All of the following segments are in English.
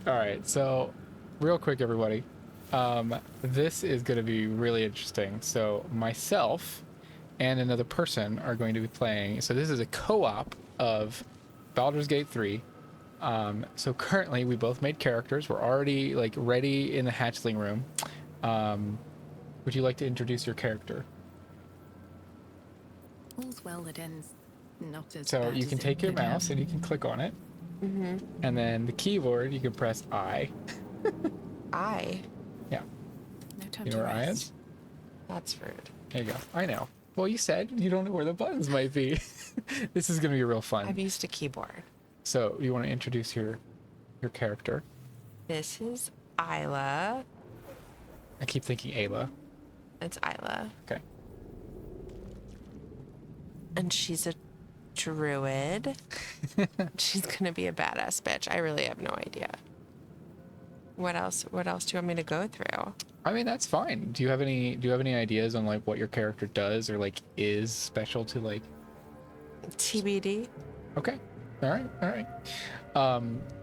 All right, so real quick, everybody. This is going to be really interesting. So myself and another person are going to be playing. So this is a co-op of Baldur's Gate 3. So currently we both made characters. We're already like ready in the hatchling room. Would you like to introduce your character? All's well that ends not as So bad you as can it take your could have. mouse and you can click on it. Mm-hmm. And then the keyboard, you can press I. I. Yeah. No time You know to where I is? rest. That's rude. There you go. I know. Well, you said you don't know where the buttons might be. This is going to be real fun. I've used a keyboard. So you want to introduce your character? This is Isla. I keep thinking Ayla. It's Isla. Okay. And she's a druid. She's gonna be a badass bitch. I really have no idea. What else do you want me to go through? I mean, that's fine. Do you have any ideas on like what your character does or like is special to like? TBD. Okay. All right.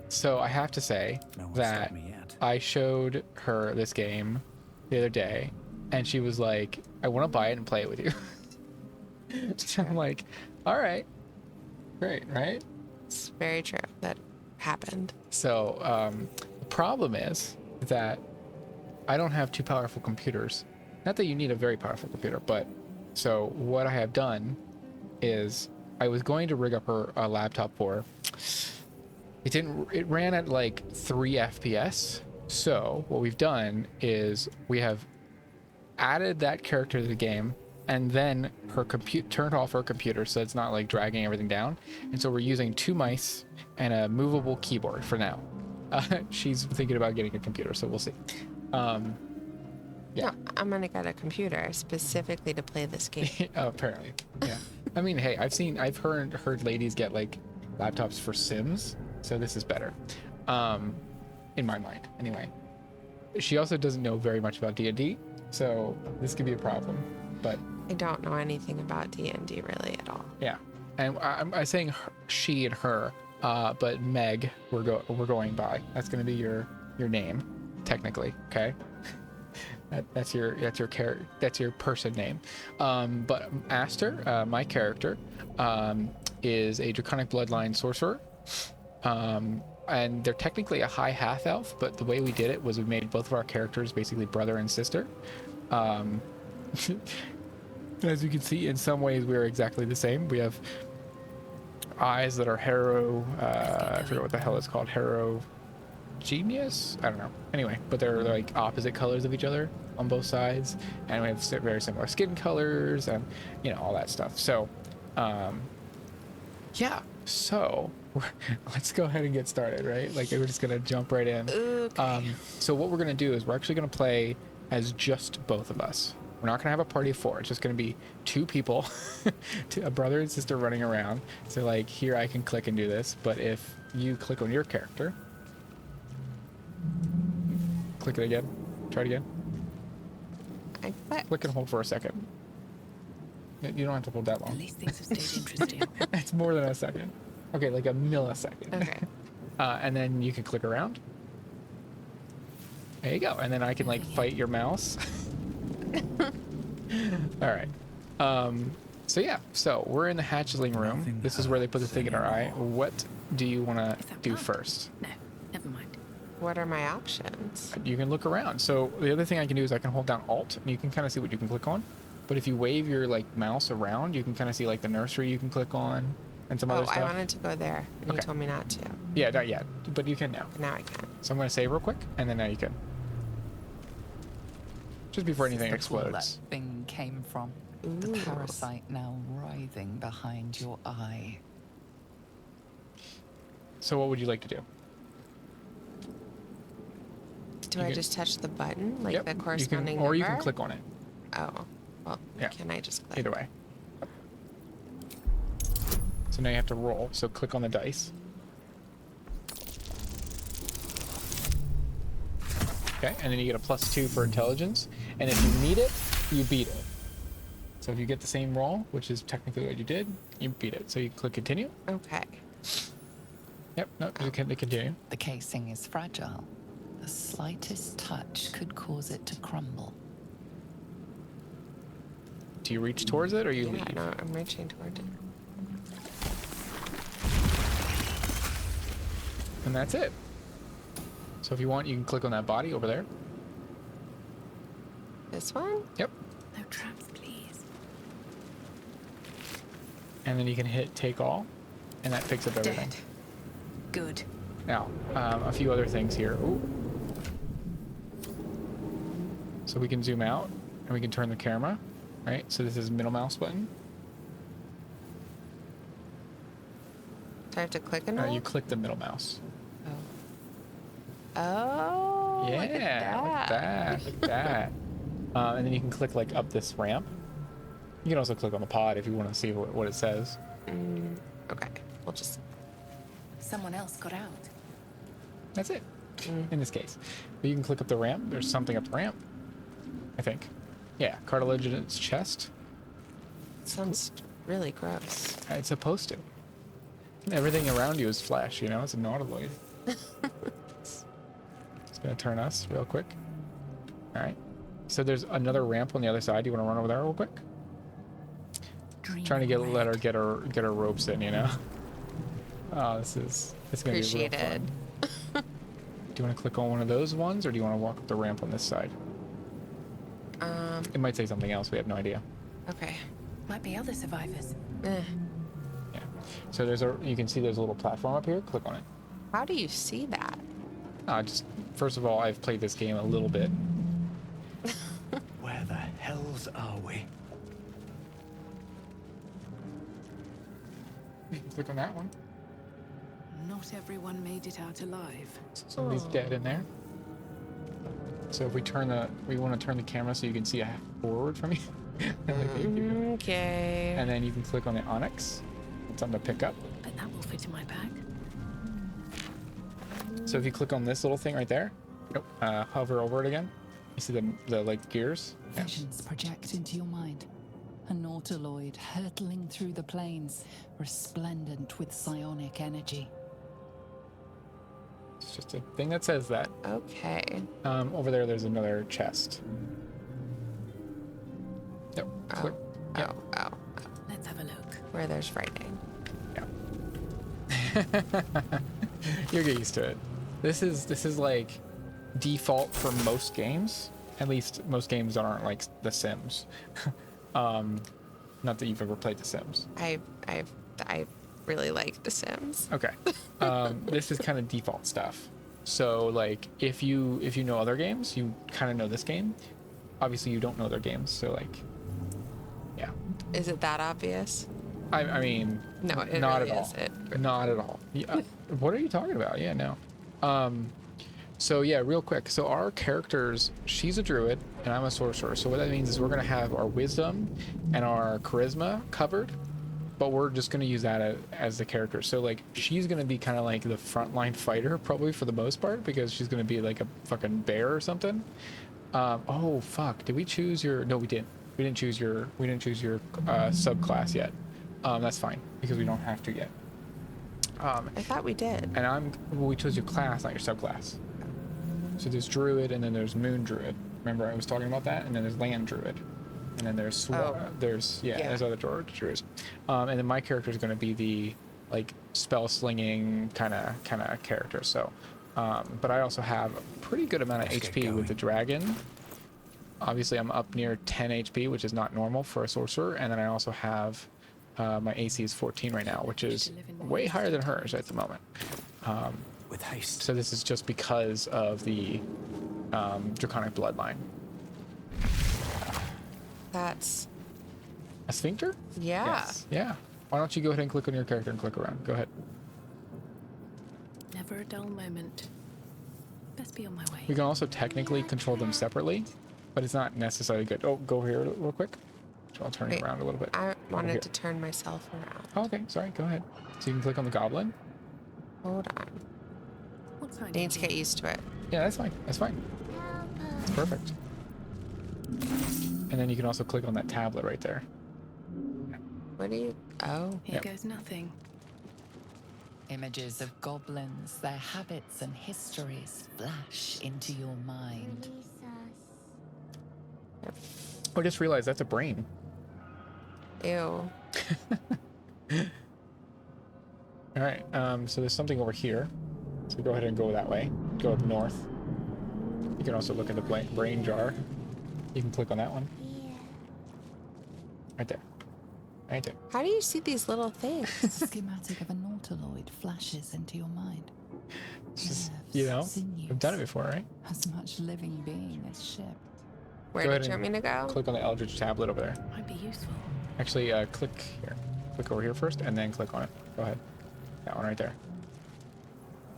So I have to say No one that stopped me yet. I showed her this game the other day, and she was like, "I want to buy it and play it with you." So I'm like, "All right, great, right?" It's very true. That happened. So the problem is that I don't have two powerful computers. Not that you need a very powerful computer, but so what I have done is I was going to rig up her a laptop for her. It ran at like 3 FPS. So what we've done is we have added that character to the game, and then her turned off her computer so it's not like dragging everything down. And so we're using 2 mice and a movable keyboard for now. She's thinking about getting a computer, so we'll see. Yeah. No, I'm gonna get a computer specifically to play this game. Oh, apparently, yeah. I mean, hey, I've heard ladies get like laptops for Sims, so this is better, in my mind, anyway. She also doesn't know very much about D&D, so this could be a problem. But I don't know anything about D&D really at all. yeah, and I'm saying she and her, but Meg, we're going by. That's gonna be your name, technically. Okay. That's your person name. But Aster, my character, is a draconic bloodline sorcerer. And they're technically a high half elf, but the way we did it was we made both of our characters basically brother and sister. As you can see, in some ways we're exactly the same. We have eyes that are I forget what the hell it's called, genius, I don't know. Anyway, but they're like opposite colors of each other on both sides, and we have very similar skin colors and all that stuff. So yeah, so let's go ahead and get started, right? Like we're just gonna jump right in. Okay. So what we're gonna do is we're actually gonna play as just both of us. We're not gonna have a party of 4. It's just gonna be 2 people, a brother and sister running around. So like here I can click and do this, but if you click on your character, click it again, try it again. I clicked. Click and hold for a second. You don't have to hold that At long. least things have stayed interesting. It's more than a second. Okay, like a millisecond. Okay. And then you can click around. There you go. And then I can like fight your mouse. All right. So yeah. So we're in the hatchling room. Nothing This is where they put the thing in our eye. anymore. What do you want Is to that do blood? first? No, never mind. What are my options? You can look around. So the other thing I can do is I can hold down Alt, and you can kind of see what you can click on. But if you wave your like mouse around, you can kind of see like the nursery you can click on and some other Oh, stuff. I wanted to go there, and you Okay. told me not to. Yeah, not yet, but you can now. But now I can. So I'm going to save real quick, and then now you can. Just before anything This is the pool explodes. that thing came from. The Ooh. parasite now writhing behind your eye. So what would you like to do? Do You I can- just touch the button, like Yep, the you can, corresponding or you can number? click on it. Oh, well, Yeah. can I just click? Either way. So now you have to roll. So click on the dice. Okay, and then you get a +2 for intelligence. And if you need it, you beat it. So if you get the same roll, which is technically what you did, you beat it. So you click continue. Okay. Yep. No, you can continue. The casing is fragile. The slightest touch could cause it to crumble. Do you reach towards it or you Yeah, leave? no, I'm reaching toward it. And that's it. So if you want, you can click on that body over there. This one? Yep. No traps, please. And then you can hit take all, and that picks up everything. Dead. Good. Now, a few other things here. Ooh. So we can zoom out, and we can turn the camera, right? So this is middle mouse button. Do I have to click and hold? You click the middle mouse. Oh, Yeah, look at like that, like that. And then you can click like up this ramp. You can also click on the pod if you want to see what it says. Okay, we'll just... Someone else got out. That's it, in this case. But you can click up the ramp. There's something up the ramp, I think. Yeah, cartilage in its chest. Sounds really gross. It's supposed to. Everything around you is flesh, you know? It's a nautiloid. It's going to turn us real quick. All right. So there's another ramp on the other side. Do you want to run over there real quick? Trying to let her get her ropes in, you know? Oh, it's going to be real Appreciated. fun. Do you want to click on one of those ones, or do you want to walk up the ramp on this side? It might say something else. We have no idea. Okay. Might be other survivors. Eh. Yeah. So you can see there's a little platform up here. Click on it. How do you see that? Just first of all, I've played this game a little bit. Where the hells are we? You can click on that one. Not everyone made it out alive. So somebody's dead in there. So if we want to turn the camera so you can see a half forward from you. Okay. And then you can click on the onyx. It's something to pick up. But that will fit in my bag. So if you click on this little thing right there, hover over it again. You see the like gears. Yeah. Visions project into your mind. A nautiloid hurtling through the plains, resplendent with psionic energy. It's just a thing that says that. Okay. Over there's another chest. Yep. Click. Yep. Oh. Let's have a look. Where there's writing. Yeah. You'll get used to it. This is like default for most games. At least most games that aren't like The Sims. Not that you've ever played The Sims. I really like The Sims. Okay. This is kind of default stuff. So like if you know other games, you kind of know this game. Obviously you don't know other games, so like yeah. Is it that obvious? I mean No, it not really at all. is. Not at all. Yeah, what are you talking about? Yeah, no. So yeah, real quick. So our characters, she's a druid and I'm a sorcerer. So what that means is we're gonna have our wisdom and our charisma covered, but we're just gonna use that as the character. So like she's gonna be kind of like the frontline fighter probably for the most part because she's gonna be like a fucking bear or something. Oh fuck! Did we choose your? No, we didn't. We didn't choose your subclass yet. That's fine because we don't have to yet. I thought we did. And we chose your class, not your subclass. So there's druid, and then there's moon druid. Remember I was talking about that? And then there's land druid, and then there's there's other druids. And then my character is going to be the like spell slinging kind of character. So, but I also have a pretty good amount of Let's get HP with going. the dragon. Obviously, I'm up near 10 HP, which is not normal for a sorcerer. And then I also have my AC is 14 right now, which is way higher than hers at the moment. With haste. So this is just because of the draconic bloodline. That's... A sphincter? Yeah. Yes. Yeah. Why don't you go ahead and click on your character and click around? Go ahead. Never a dull moment. Best be on my way. We can also technically control them separately, but it's not necessarily good. Oh, go here real quick. So I'll turn it Wait, around a little bit. I Over wanted here. to turn myself around. Oh, okay. Sorry. Go ahead. So you can click on the goblin. Hold on. What's I need to get used to it. Yeah, that's fine. That's fine. It's perfect. And then you can also click on that tablet right there. What do you... Oh. Here Yep. goes nothing. Images of goblins, their habits and histories flash into your mind. I just realized that's a brain. Ew. All right, so there's something over here. So go ahead and go that way. Go up north. You can also look at the brain jar. You can click on that one. Right there. Right there. How do you see these little things? Schematic of a nautiloid flashes into your mind. It's just, Nerves, you know, sinews, I've done it before, right? as much living being as ship. Where Go did ahead you want me and to go? Click on the Eldritch tablet over there. Might be useful. Actually, click here. Click over here first, and then click on it. Go ahead. That one right there.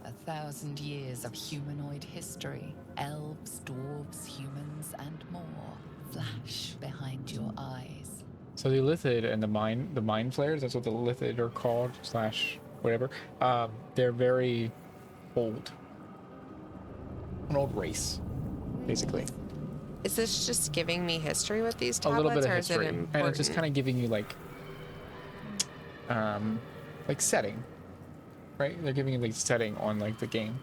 1,000 years of humanoid history, elves, dwarves, humans, and more flash behind your eyes. So the Lithid and the mind flayers, that's what the Lithid are called, slash whatever. They're very old. An old race, basically. Is this just giving me history with these A tablets, little bit of or is it history. important? And it's just kind of giving you like setting, right? They're giving you like setting on like the game.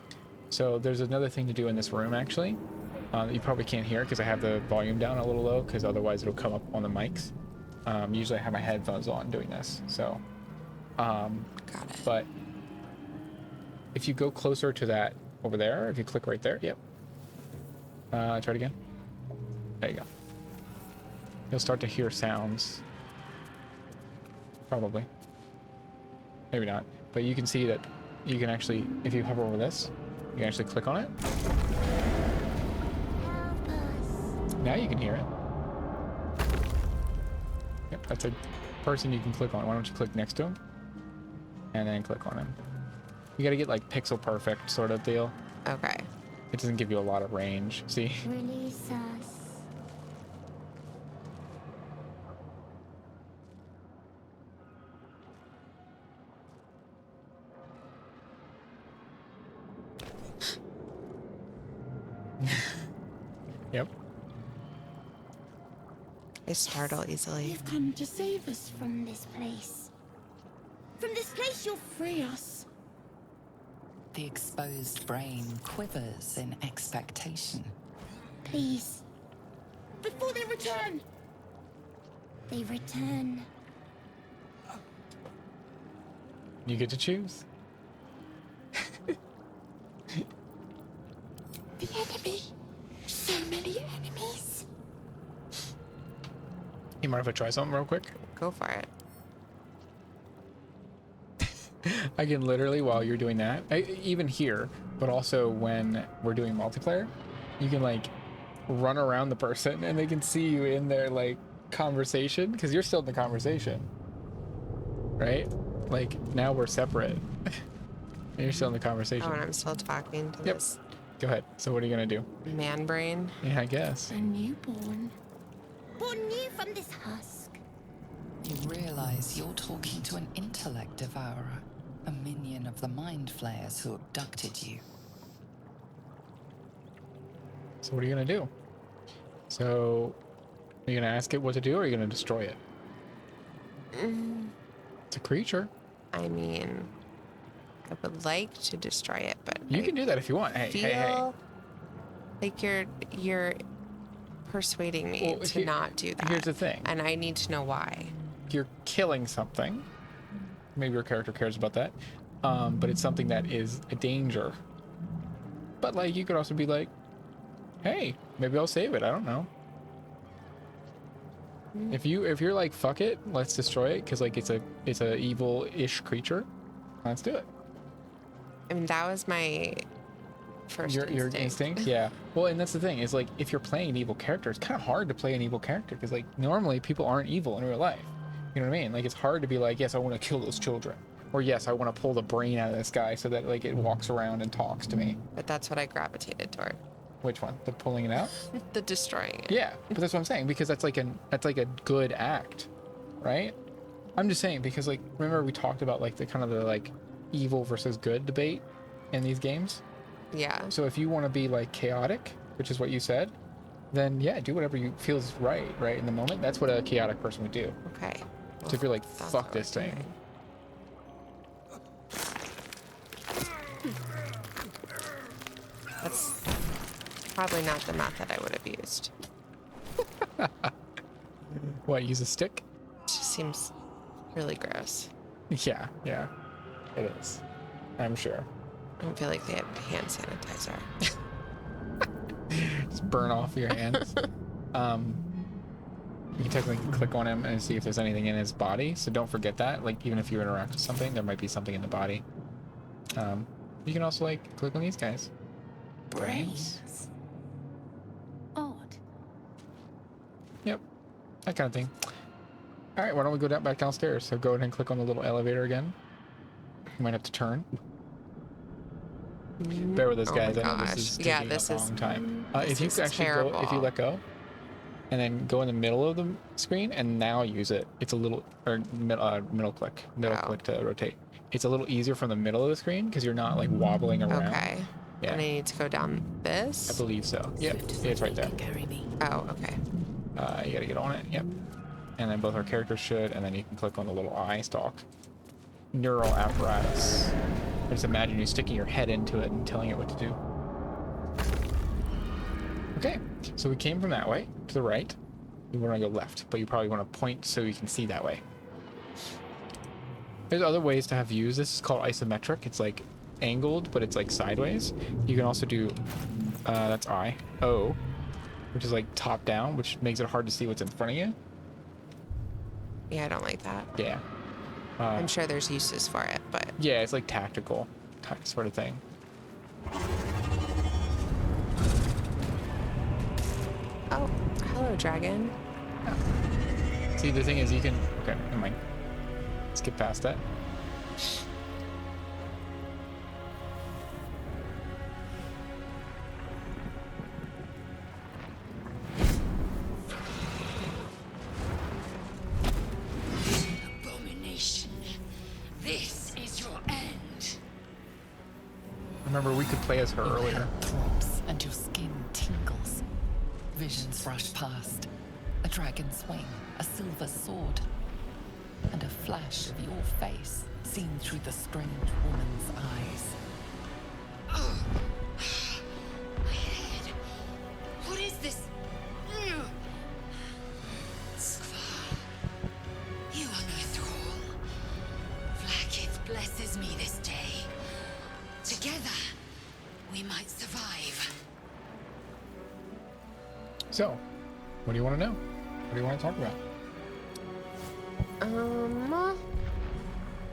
So there's another thing to do in this room actually. You probably can't hear because I have the volume down a little low because otherwise it'll come up on the mics. Usually I have my headphones on doing this, so. Got it. But if you go closer to that over there, if you click right there, yep. Try it again. There you go. You'll start to hear sounds. Probably. Maybe not. But you can see that you can actually, if you hover over this, you can actually click on it. Now you can hear it. Yep, that's a person you can click on. Why don't you click next to him? And then click on him. You gotta get like pixel perfect sort of deal. Okay. It doesn't give you a lot of range. See? Release us. Yep. I startle easily. You've come to save us from this place. From this place, you'll free us. The exposed brain quivers in expectation. Please. Before they return. They return. You get to choose. The enemy. So many enemies. You mind if I try something real quick? Go for it. I can literally, while you're doing that, even here, but also when we're doing multiplayer, you can like run around the person and they can see you in their like conversation because you're still in the conversation, right? Like now we're separate and you're still in the conversation. Oh, and I'm still talking to Yep. this Go ahead. So what are you gonna do? man brain. Yeah, I guess. A newborn. Born new from this husk. You realize you're talking to an intellect devourer, a minion of the mind flayers who abducted you. So what are you gonna do? So are you gonna ask it what to do or are you gonna destroy it? It's a creature. I mean, I would like to destroy it, but You I can do that if you want. Hey, hey, hey. feel like you're persuading me Well, to not do that. Here's the thing. And I need to know why. You're killing something. Maybe your character cares about that. But it's something that is a danger. But like you could also be like, hey, maybe I'll save it. I don't know. If you're like, fuck it, let's destroy it because like it's a evil-ish creature, let's do it. I mean, that was my first Your instinct, yeah. Well, and that's the thing is like if you're playing an evil character, it's kind of hard to play an evil character because like normally people aren't evil in real life. You know what I mean? Like it's hard to be like, yes, I want to kill those children, or yes, I want to pull the brain out of this guy so that like it walks around and talks to me. But that's what I gravitated toward. Which one? The pulling it out? The destroying it. Yeah, but that's what I'm saying because that's like a good act, right? I'm just saying because like remember we talked about like the kind of the like evil versus good debate in these games. Yeah. So if you want to be like chaotic, which is what you said, then yeah, do whatever you feels right in the moment. That's what a chaotic person would do. Okay. So if you're like, That's fuck what this we're thing. doing. That's probably not the method I would have used. What, use a stick? It just seems really gross. Yeah, yeah, it is. I'm sure. I don't feel like they have hand sanitizer. Just burn off your hands. You can technically click on him and see if there's anything in his body, so don't forget that. Like, even if you interact with something, there might be something in the body. You can also, like, click on these guys. Brains. Odd. Yep, that kind of thing. All right, why don't we go back downstairs? So go ahead and click on the little elevator again. You might have to turn. Bear with us, Oh guys. my I know gosh. this is Yeah, taking this a is- long time. this If you is actually go, if you terrible. let go, and then go in the middle of the screen, and now use it. It's a little, or middle click to rotate. It's a little easier from the middle of the screen because you're not like wobbling around. Okay. Yeah. And I need to go down I this? believe so. Yep, Swift as it's my right feet there. can carry me. Oh, okay. You gotta get on it. Yep. And then both our characters should, and then you can click on the little eye stalk. Neural apparatus. I just imagine you sticking your head into it and telling it what to do. Okay, so we came from that way to the right. You want to go left, but you probably want to point so you can see that way. There's other ways to have views. This is called isometric. It's like angled, but it's like sideways. You can also do, that's O, which is like top down, which makes it hard to see what's in front of you. Yeah, I don't like that. Yeah. I'm sure there's uses for it, but Yeah, it's like tactical sort of thing. oh, hello, dragon. See, the thing is, you can. Okay, never mind. Skip past that. Abomination. This is your end. Remember, we could play as her earlier. Throbs and your skin tingles. Visions rush past. A dragon's wing, a silver sword, and a flash of your face seen through the strange woman's eyes. My head. What is this? Skvar. You are no thrall. Vlaakith blesses me this day. Together, we might survive. So, what do you want to know? What do you want to talk about?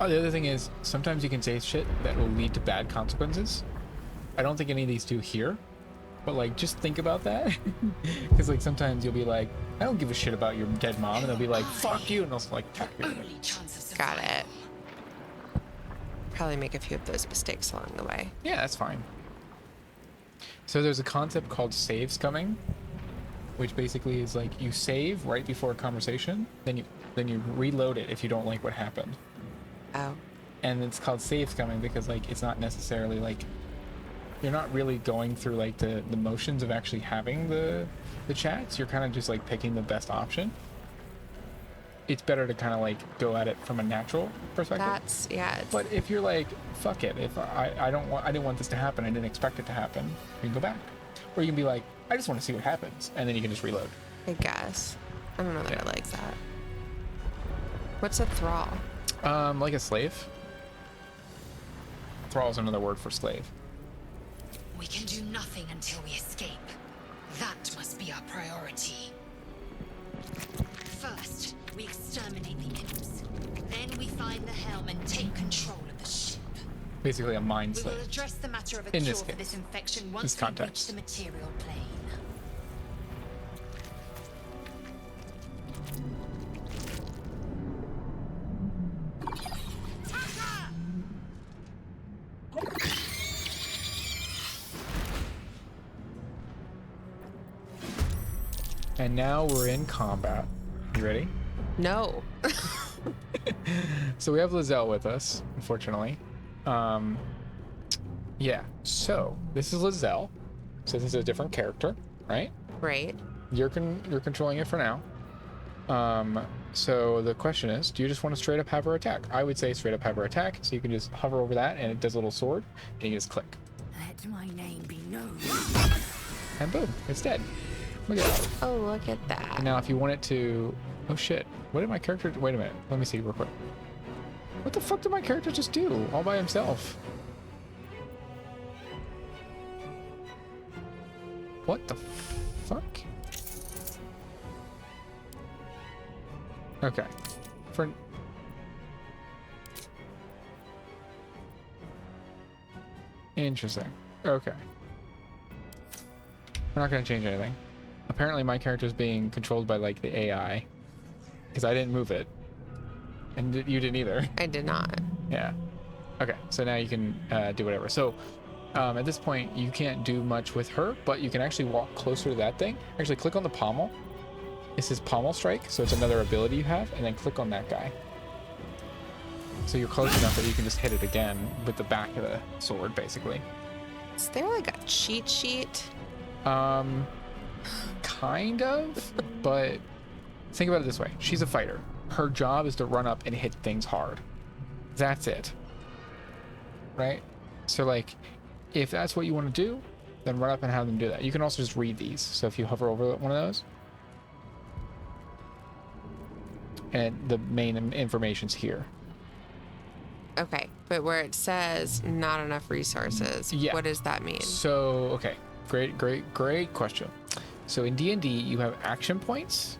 Oh, the other thing is, sometimes you can say shit that will lead to bad consequences. I don't think any of these do here, but like, just think about that. Because like, sometimes you'll be like, I don't give a shit about your dead mom, and they'll be like, fuck you, and they'll like attack you. Only chance of Got survival. it. Probably make a few of those mistakes along the way. Yeah, that's fine. So there's a concept called save scumming, which basically is like you save right before a conversation, then you reload it if you don't like what happened. Oh, And it's called save scumming because like it's not necessarily like you're not really going through like the motions of actually having the chats. You're kind of just like picking the best option. It's better to kind of like go at it from a natural perspective. that's, yeah, it's, But if you're like, fuck it, if I didn't want this to happen, I didn't expect it to happen, you can go back. Or you can be like, I just want to see what happens, and then you can just reload. I guess. I don't know that Yeah. I like that. What's a thrall? Like a slave. Thrall is another word for slave. We can do nothing until we escape. That must be our priority. First, we exterminate the imps. Then we find the helm and take control of the ship. Basically a mind We will slave. address the matter of a In cure this for case. this infection once we reach context. the material plane. And now we're in combat. You ready? No. So we have Lizelle with us, unfortunately. Yeah, so this is Lizelle. So this is a different character, right? Right. You're controlling it for now. So the question is, do you just want to straight up have her attack? I would say straight up have her attack, so you can just hover over that and it does a little sword, and you just click. Let my name be No. And boom, it's dead. Look at that. Oh, look at that. And now if you want it to... Oh shit. What did my character... Wait a minute. Let me see real quick. What the fuck did my character just do all by himself? What the fuck? Okay. For... Interesting. Okay. We're not going to change anything. Apparently my character's being controlled by like the AI. Because I didn't move it. And you didn't either. I did not. Yeah. Okay, so now you can do whatever. So at this point, you can't do much with her, but you can actually walk closer to that thing. Actually, click on the pommel. This is pommel strike, so it's another ability you have, and then click on that guy. So you're close enough that you can just hit it again with the back of the sword, basically. Is there like a cheat sheet? Kind of, but think about it this way. She's a fighter. Her job is to run up and hit things hard. That's it. Right? So like, if that's what you want to do, then run up and have them do that. You can also just read these. So if you hover over one of those, and the main information's here. Okay, but where it says not enough resources, Yeah. what does that mean? So, okay. Great question. So in D&D, you have action points,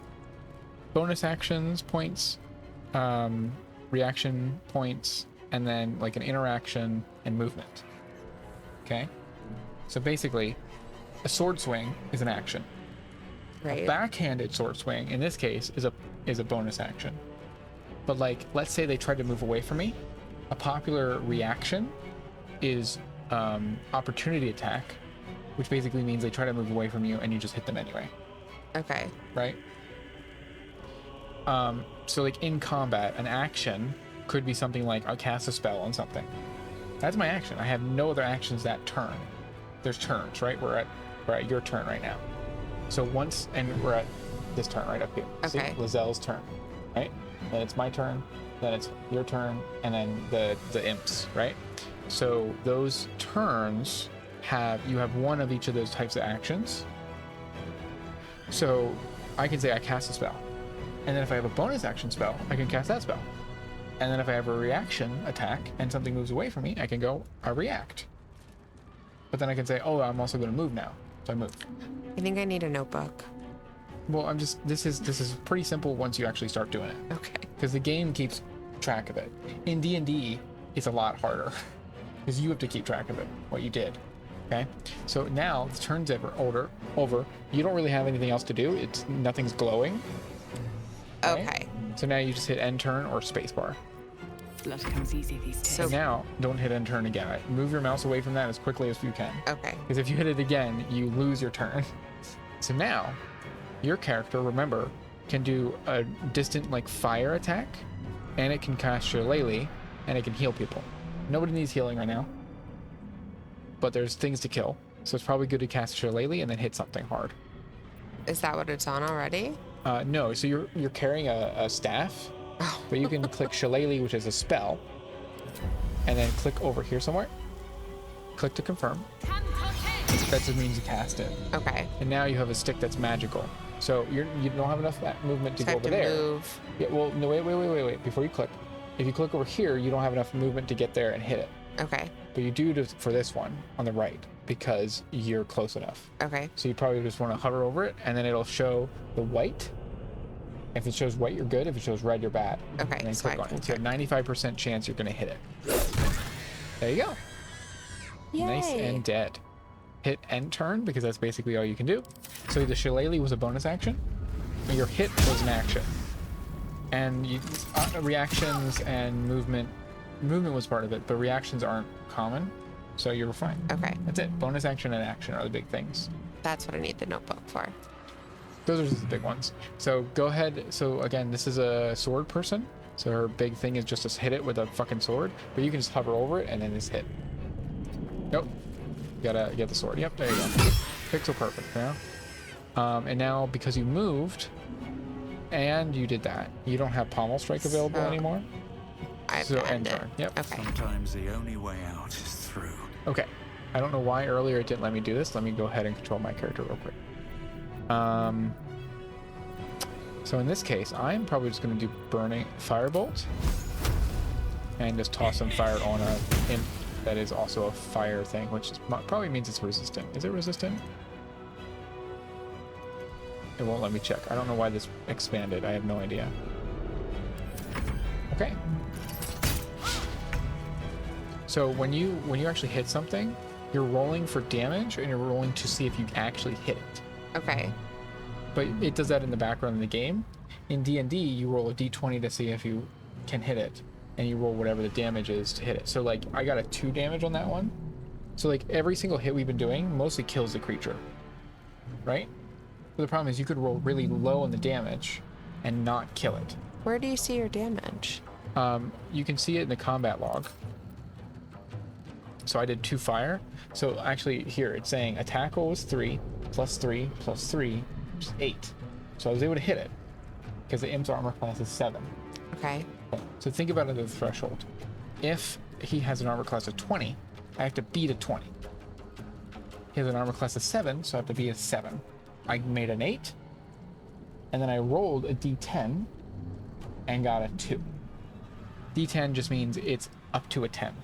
bonus actions points, reaction points, and then like an interaction and movement. Okay? So basically, a sword swing is an action. Right. A backhanded sword swing, in this case, is a bonus action. But like, let's say they tried to move away from me. A popular reaction is opportunity attack, which basically means they try to move away from you and you just hit them anyway. Okay. Right? So like in combat, an action could be something like I'll cast a spell on something. That's my action. I have no other actions that turn. There's turns, right? We're at your turn right now. So once, and we're at this turn right up here. Okay. See, Lazelle's turn, right? Then it's my turn, then it's your turn, and then the imps, right? So those turns you have one of each of those types of actions. So I can say I cast a spell. And then if I have a bonus action spell, I can cast that spell. And then if I have a reaction attack and something moves away from me, I can go, I react. But then I can say, oh, I'm also going to move now. So I move. I think I need a notebook. Well, this is pretty simple once you actually start doing it. Okay. Because the game keeps track of it. In D&D, it's a lot harder. Because you have to keep track of it, what you did. Okay? So now, the turn's over. You don't really have anything else to do. Nothing's glowing. Right? Okay. So now you just hit end turn or spacebar. Blood comes easy these days. So now, don't hit end turn again. Move your mouse away from that as quickly as you can. Okay. Because if you hit it again, you lose your turn. So now, your character, remember, can do a distant like fire attack, and it can cast Shillelagh, and it can heal people. Nobody needs healing right now, but there's things to kill. So it's probably good to cast Shillelagh and then hit something hard. Is that what it's on already? No, so you're carrying a staff, but you can click Shillelagh, which is a spell, and then click over here somewhere. Click to confirm. That just means you cast it. Okay. And now you have a stick that's magical. So you don't have enough movement to So I go have over to there. move. Yeah, well, no, wait. Before you click, if you click over here, you don't have enough movement to get there and hit it. Okay. But you do for this one on the right because you're close enough. Okay. So you probably just want to hover over it, and then it'll show the white. If it shows white, you're good. If it shows red, you're bad. Okay. And then So click I on can it. So you have 95% chance you're going to hit it. There you go. Yay. Nice and dead. Hit end turn because that's basically all you can do. So the Shillelagh was a bonus action. Your hit was an action. And reactions and movement was part of it, but reactions aren't common, so you're fine. Okay. That's it. Bonus action and action are the big things. That's what I need the notebook for. Those are just the big ones. So go ahead. So again, this is a sword person. So her big thing is just to hit it with a fucking sword, but you can just hover over it and then just hit. Nope. You gotta get the sword. Yep, there you go. Pixel perfect, you know? And now because you moved and you did that, you don't have pommel strike available anymore. I have So to end end it. turn. Yep. Okay. Sometimes the only way out is through. Okay. I don't know why earlier it didn't let me do this. Let me go ahead and control my character real quick. So in this case, I'm probably just going to do burning firebolt and just toss some fire on a imp that is also a fire thing, which probably means it's resistant. Is it resistant? It won't let me check. I don't know why this expanded. I have no idea. Okay. So when you actually hit something, you're rolling for damage and you're rolling to see if you actually hit it. Okay. But it does that in the background of the game. In D&D, you roll a d20 to see if you can hit it, and you roll whatever the damage is to hit it. So like I got a 2 damage on that one. So like every single hit we've been doing mostly kills the creature, right? But the problem is you could roll really low on the damage and not kill it. Where do you see your damage? You can see it in the combat log. So I did 2 fire. So actually here it's saying attack roll was 3 plus 3 plus 3, which is 8. So I was able to hit it because the imp's armor class is 7. Okay. So think about it as a threshold. If he has an armor class of 20, I have to beat a 20. He has an armor class of 7, so I have to beat a 7. I made an 8, and then I rolled a d10 and got a 2. D10 just means it's up to a 10.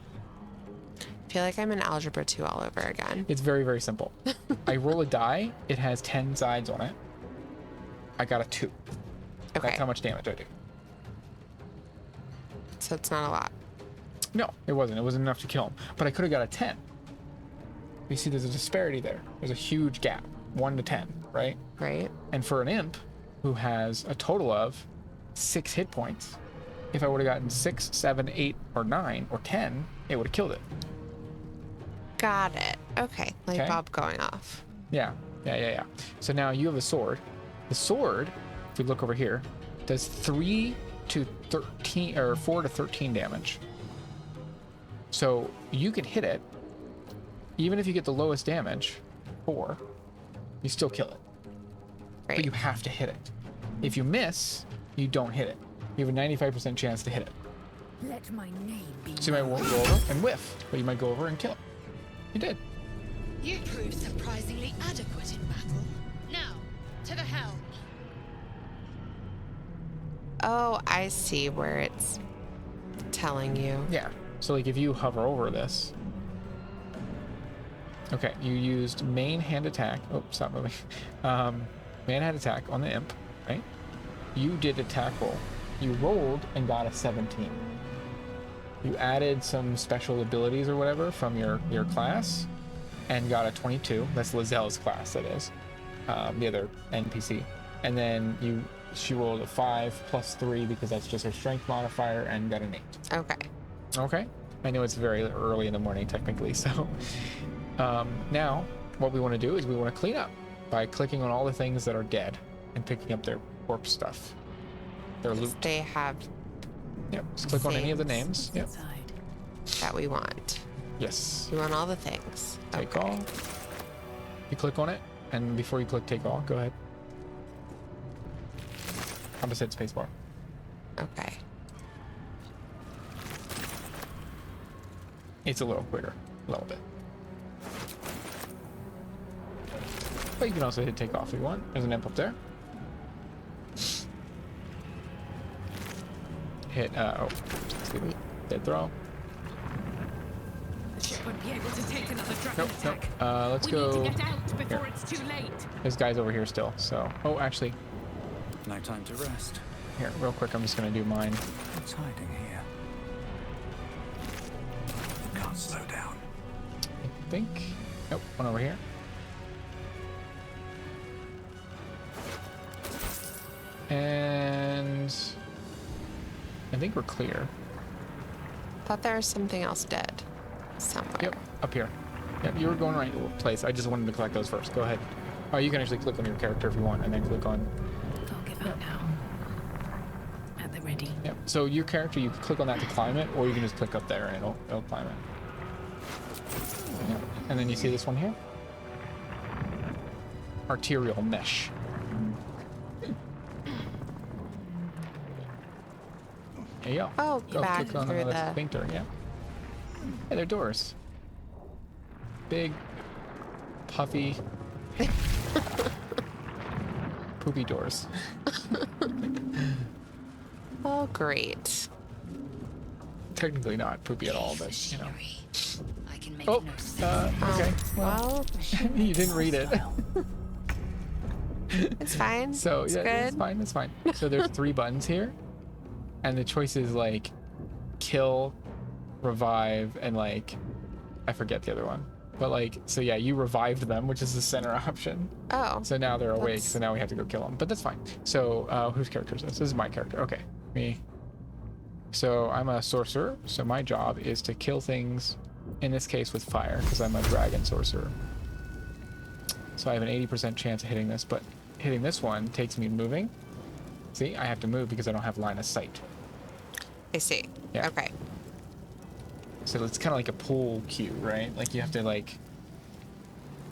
I feel like I'm in Algebra 2 all over again. It's very, very simple. I roll a die, it has 10 sides on it. I got a 2. Okay. That's how much damage I do. So it's not a lot. No, it wasn't. It wasn't enough to kill him. But I could have got a 10. You see, there's a disparity there. There's a huge gap. 1 to 10, right? Right? And for an imp who has a total of 6 hit points, if I would have gotten 6, 7, 8, or 9, or 10, it would have killed it. Got it. Okay. Like Okay. Bob going off. Yeah. So now you have a sword. The sword, if we look over here, does 3 to 13, or 4 to 13 damage. So you can hit it, even if you get the lowest damage, 4, you still kill it. Right. But you have to hit it. If you miss, you don't hit it. You have a 95% chance to hit it. Let my name be. So you might go over and whiff, but you might go over and kill it. You did. You proved surprisingly adequate in battle. Now, to the helm. Oh, I see where it's telling you. Yeah. So like if you hover over this. Okay, you used main hand attack. Oh, stop moving. Main hand attack on the imp, right? You did attack roll. You rolled and got a 17. You added some special abilities or whatever from your class and got a 22. That's Lazelle's class, that is. The other NPC. And then she rolled a 5 plus 3 because that's just her strength modifier and got an 8. Okay. Okay. I know it's very early in the morning technically, so now what we want to do is we want to clean up by clicking on all the things that are dead and picking up their corpse stuff, their loot. They have Yep. Just click on any of the names. Yep. Inside. that we want. Yes. We want all the things. Take Okay. all. You click on it, and before you click take all, go ahead. Opposite spacebar. Okay. It's a little quicker, a little bit. But you can also hit take off if you want. There's an imp up there. Hit, excuse me, dead throw. The ship won't be able to take another dragon Nope, nope. attack. Let's We go. need to get out before Here. it's too late. There's guys over here still, so. Oh, actually, No time to rest. here, real quick, I'm just gonna do mine. What's hiding here? Can't slow down. I think. Nope, one over here. And I think we're clear. Thought there was something else dead somewhere. Yep, up here. Yep, you were going right place. I just wanted to collect those first. Go ahead. Oh, you can actually click on your character if you want, and then click on. Don't give up now. At the ready. Yep. So your character, you can click on that to climb it, or you can just click up there and it'll climb it. Yep. And then you see this one here. Arterial mesh. There you go. Oh, Go back click on through another the. sphincter. Yeah. Hey, they're doors. big, puffy, poopy doors. Oh, great. Technically not poopy at all, but you know. I can make Oh, notes. okay. Well, Well, you didn't read it. it's fine. So it's yeah, good. it's fine. It's fine. So there's 3 buttons here, and the choice is like kill, revive, and like I forget the other one. But like, so yeah, you revived them, which is the center option. Oh, So now they're awake. That's- So now we have to go kill them. But that's fine. So whose character is this? This is my character. Okay, me. So I'm a sorcerer. So my job is to kill things. In this case, with fire, because I'm a dragon sorcerer. So I have an 80% chance of hitting this, but hitting this one takes me moving. See, I have to move because I don't have line of sight. I see. Yeah. Okay. So it's kind of like a pull cue, right? Like you have to like,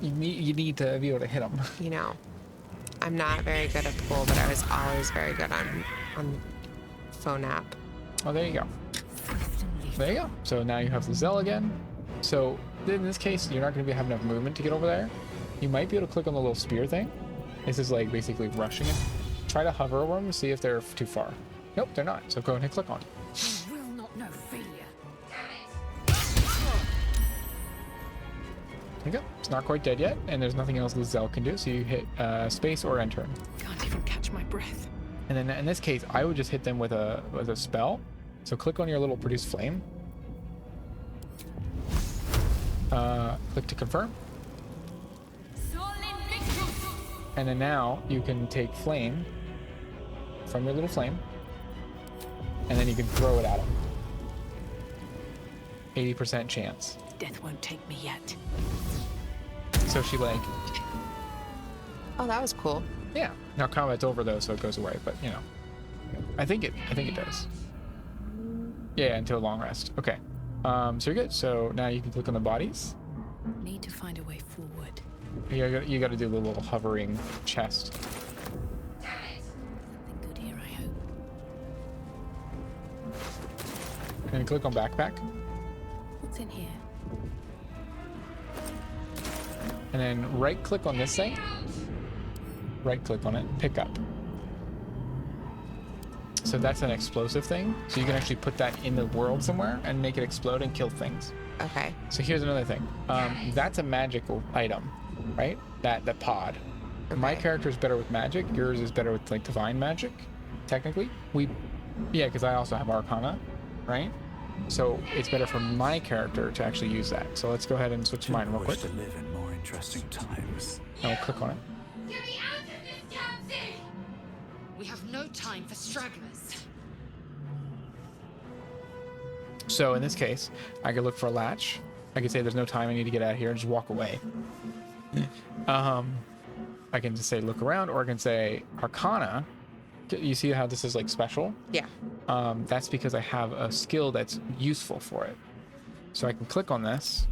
you need to be able to hit them. You know, I'm not very good at pool, but I was always very good on phone app. Oh, there you go. There you go. So now you have the Zell again. So in this case, you're not going to have enough movement to get over there. You might be able to click on the little spear thing. This is like basically rushing it. Try to hover over them to see if they're too far. Nope, they're not. So go ahead and click on it. You will not know failure. There you go. It's not quite dead yet, and there's nothing else the Zell can do. So you hit space or enter. Can't even catch my breath. And then in this case, I would just hit them with a spell. So click on your little produce flame. Click to confirm. And then now you can take flame from your little flame, and then you can throw it at them. 80% chance. Death won't take me yet. So she like, Oh, that was cool. yeah. Now combat's over though, so it goes away. But you know, I think it does. Yeah, until long rest. Okay. So you're good. So now you can click on the bodies. Need to find a way forward. You got to do the little hovering chest. Something good here, I hope. And then click on backpack. What's in here? And then right click on this thing. Right click on it, pick up. So that's an explosive thing. So you can actually put that in the world somewhere and make it explode and kill things. Okay. So here's another thing. That's a magical item, right? That pod. My Okay. character is better with magic. Yours is better with like divine magic, technically. Yeah, because I also have Arcana, right? So it's better for my character to actually use that. So let's go ahead and switch mine real Wish quick. to live in more interesting times. And we'll click on it. Get me out of this damn thing! We have no time for stragglers. So in this case, I could look for a latch. I could say there's no time, I need to get out of here, and just walk away. I can just say look around, or I can say Arcana. You see how this is like special? Yeah. That's because I have a skill that's useful for it. So I can click on this,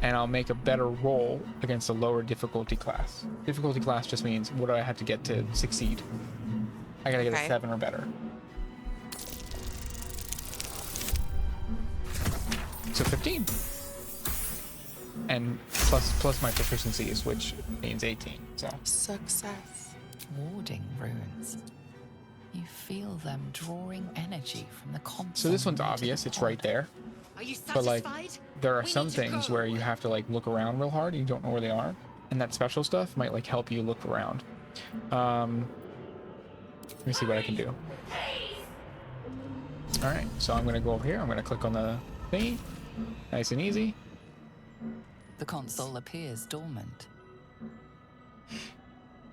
and I'll make a better roll against a lower difficulty class. Difficulty class just means what do I have to get to succeed? I gotta get Okay. a 7 or better. So 15. And plus my proficiencies, which means 18. So Success. Warding runes. You feel them drawing energy from the console. so this one's into the obvious, it's pod. right there. Are you But satisfied? like there are We some need to things go. where you have to like look around real hard and you don't know where they are. And that special stuff might like help you look around. Let me see what I can do. Alright, so I'm gonna go over here, I'm gonna click on the thingy. Nice and easy. The console appears dormant.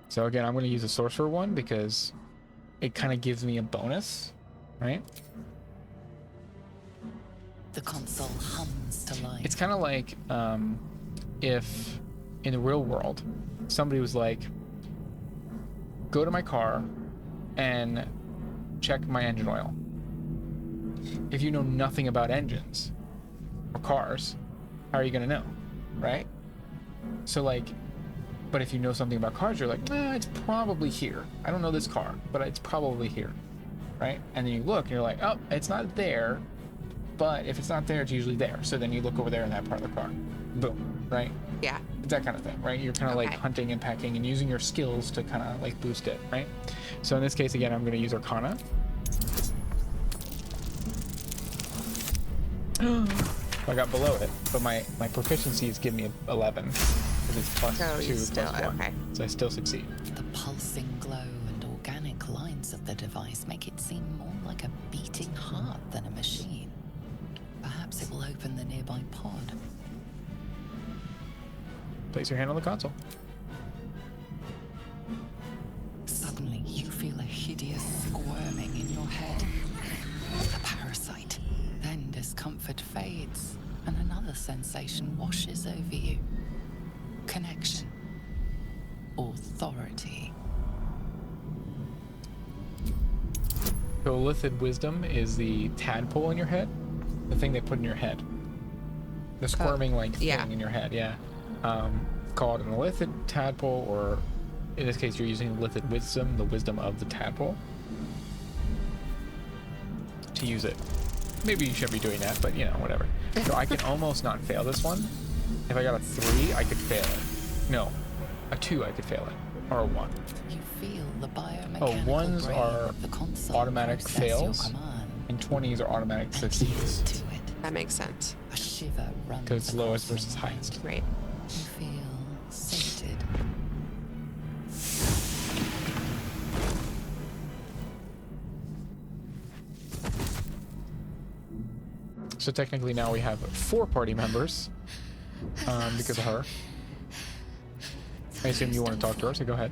So again, I'm gonna use a sorcerer one because it kind of gives me a bonus, right? The console hums to life. It's kind of like if in the real world somebody was like, go to my car and check my engine oil. If you know nothing about engines or cars, how are you gonna know, right? So like, but if you know something about cars, you're like, it's probably here. I don't know this car, but it's probably here, right? And then you look and you're like, oh, it's not there, but if it's not there, it's usually there. So then you look over there in that part of the car. Boom. right? Yeah. That kind of thing, right? You're kind of like Okay. hunting and pecking and using your skills to kind of like boost it, right? So in this case, again, I'm going to use Arcana. I got below it, but my proficiency is giving me 11. Because it's plus So 2 you still, plus 1. okay. So I still succeed. The pulsing glow and organic lines of the device make it seem more like a beating heart than a machine. Perhaps it will open the nearby pod. Place your hand on the console. Suddenly, you feel a hideous squirming in your head. A parasite. Then discomfort fades, and another sensation washes over you. Connection. Authority. So Illithid Wisdom is the tadpole in your head. The thing they put in your head. The squirming like thing yeah. in your head, yeah. Called an Illithid tadpole, or in this case you're using Illithid Wisdom, the wisdom of the tadpole, to use it. Maybe you shouldn't be doing that, but you know, whatever. So I can almost not fail this one. If I got a 3, I could fail it. No, a 2 I could fail it, or a 1. You feel the biomechanical Oh, 1s brain are of the console automatic process your fails, command and 20s are automatic and succeeds. yield to it. That makes sense. A shiver runs Because it's lowest across versus your highest. Right. You feel sated. So technically now we have 4 party members, because of her. I assume you want to talk to her, so go ahead.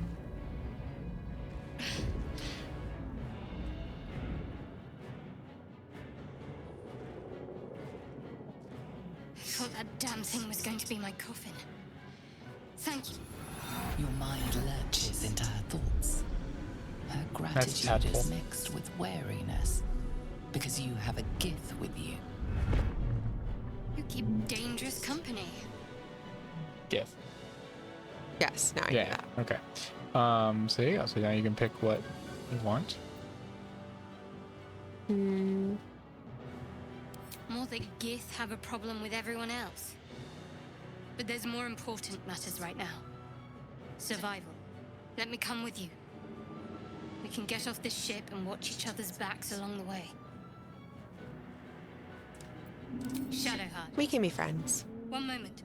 I thought that damn thing was going to be my coffin. Thank you. Your mind lurches into her thoughts. Her gratitude tadpole. is mixed with wariness, because you have a Gith with you. You keep dangerous company. Gift. Yes, now I Yeah. get that. Okay. So there you go. So now you can pick what you want. More that Gith have a problem with everyone else. But there's more important matters right now. Survival. Let me come with you. We can get off this ship and watch each other's backs along the way. Shadowheart, We can be friends. one moment.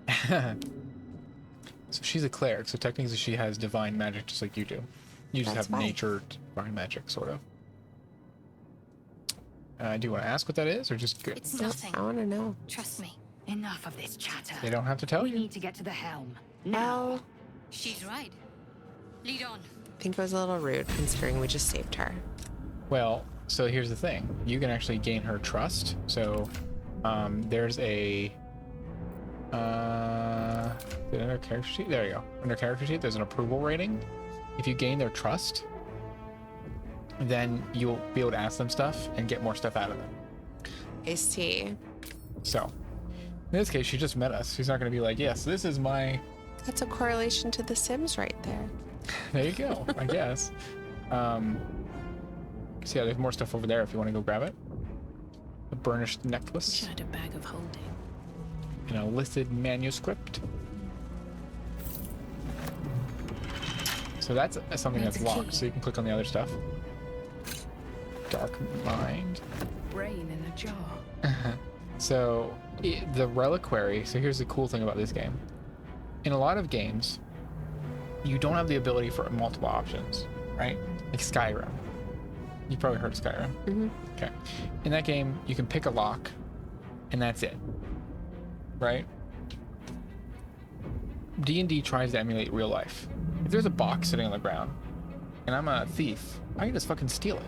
So she's a cleric, so technically she has divine magic just like you do. You just That's have fine. nature divine magic, sort of. Do you want to ask what that is, or just good? It's nothing. I want to know. Trust me. Enough of this chatter. They don't have to tell We you. need to get to the helm. Now. Well, She's right. Lead on. I think it was a little rude considering we just saved her. Well, so here's the thing. You can actually gain her trust. So there's a under character sheet. There you go. Under character sheet, there's an approval rating. If you gain their trust, then you'll be able to ask them stuff and get more stuff out of them. I see. So in this case, she just met us. She's not going to be like, yes, this is my. That's a correlation to The Sims right there. There you go. I guess. So yeah, there's more stuff over there if you want to go grab it. A burnished necklace. Shared a bag of holding. An illicit manuscript. So that's something that's That's a locked, key. so you can click on the other stuff. Dark Mind. Brain in a jar. So the reliquary, so here's the cool thing about this game. In a lot of games, you don't have the ability for multiple options, right? Like Skyrim. You've probably heard of Skyrim. Mm-hmm. Okay. In that game, you can pick a lock, and that's it. Right? D&D tries to emulate real life. If there's a box sitting on the ground, and I'm a thief, I can just fucking steal it.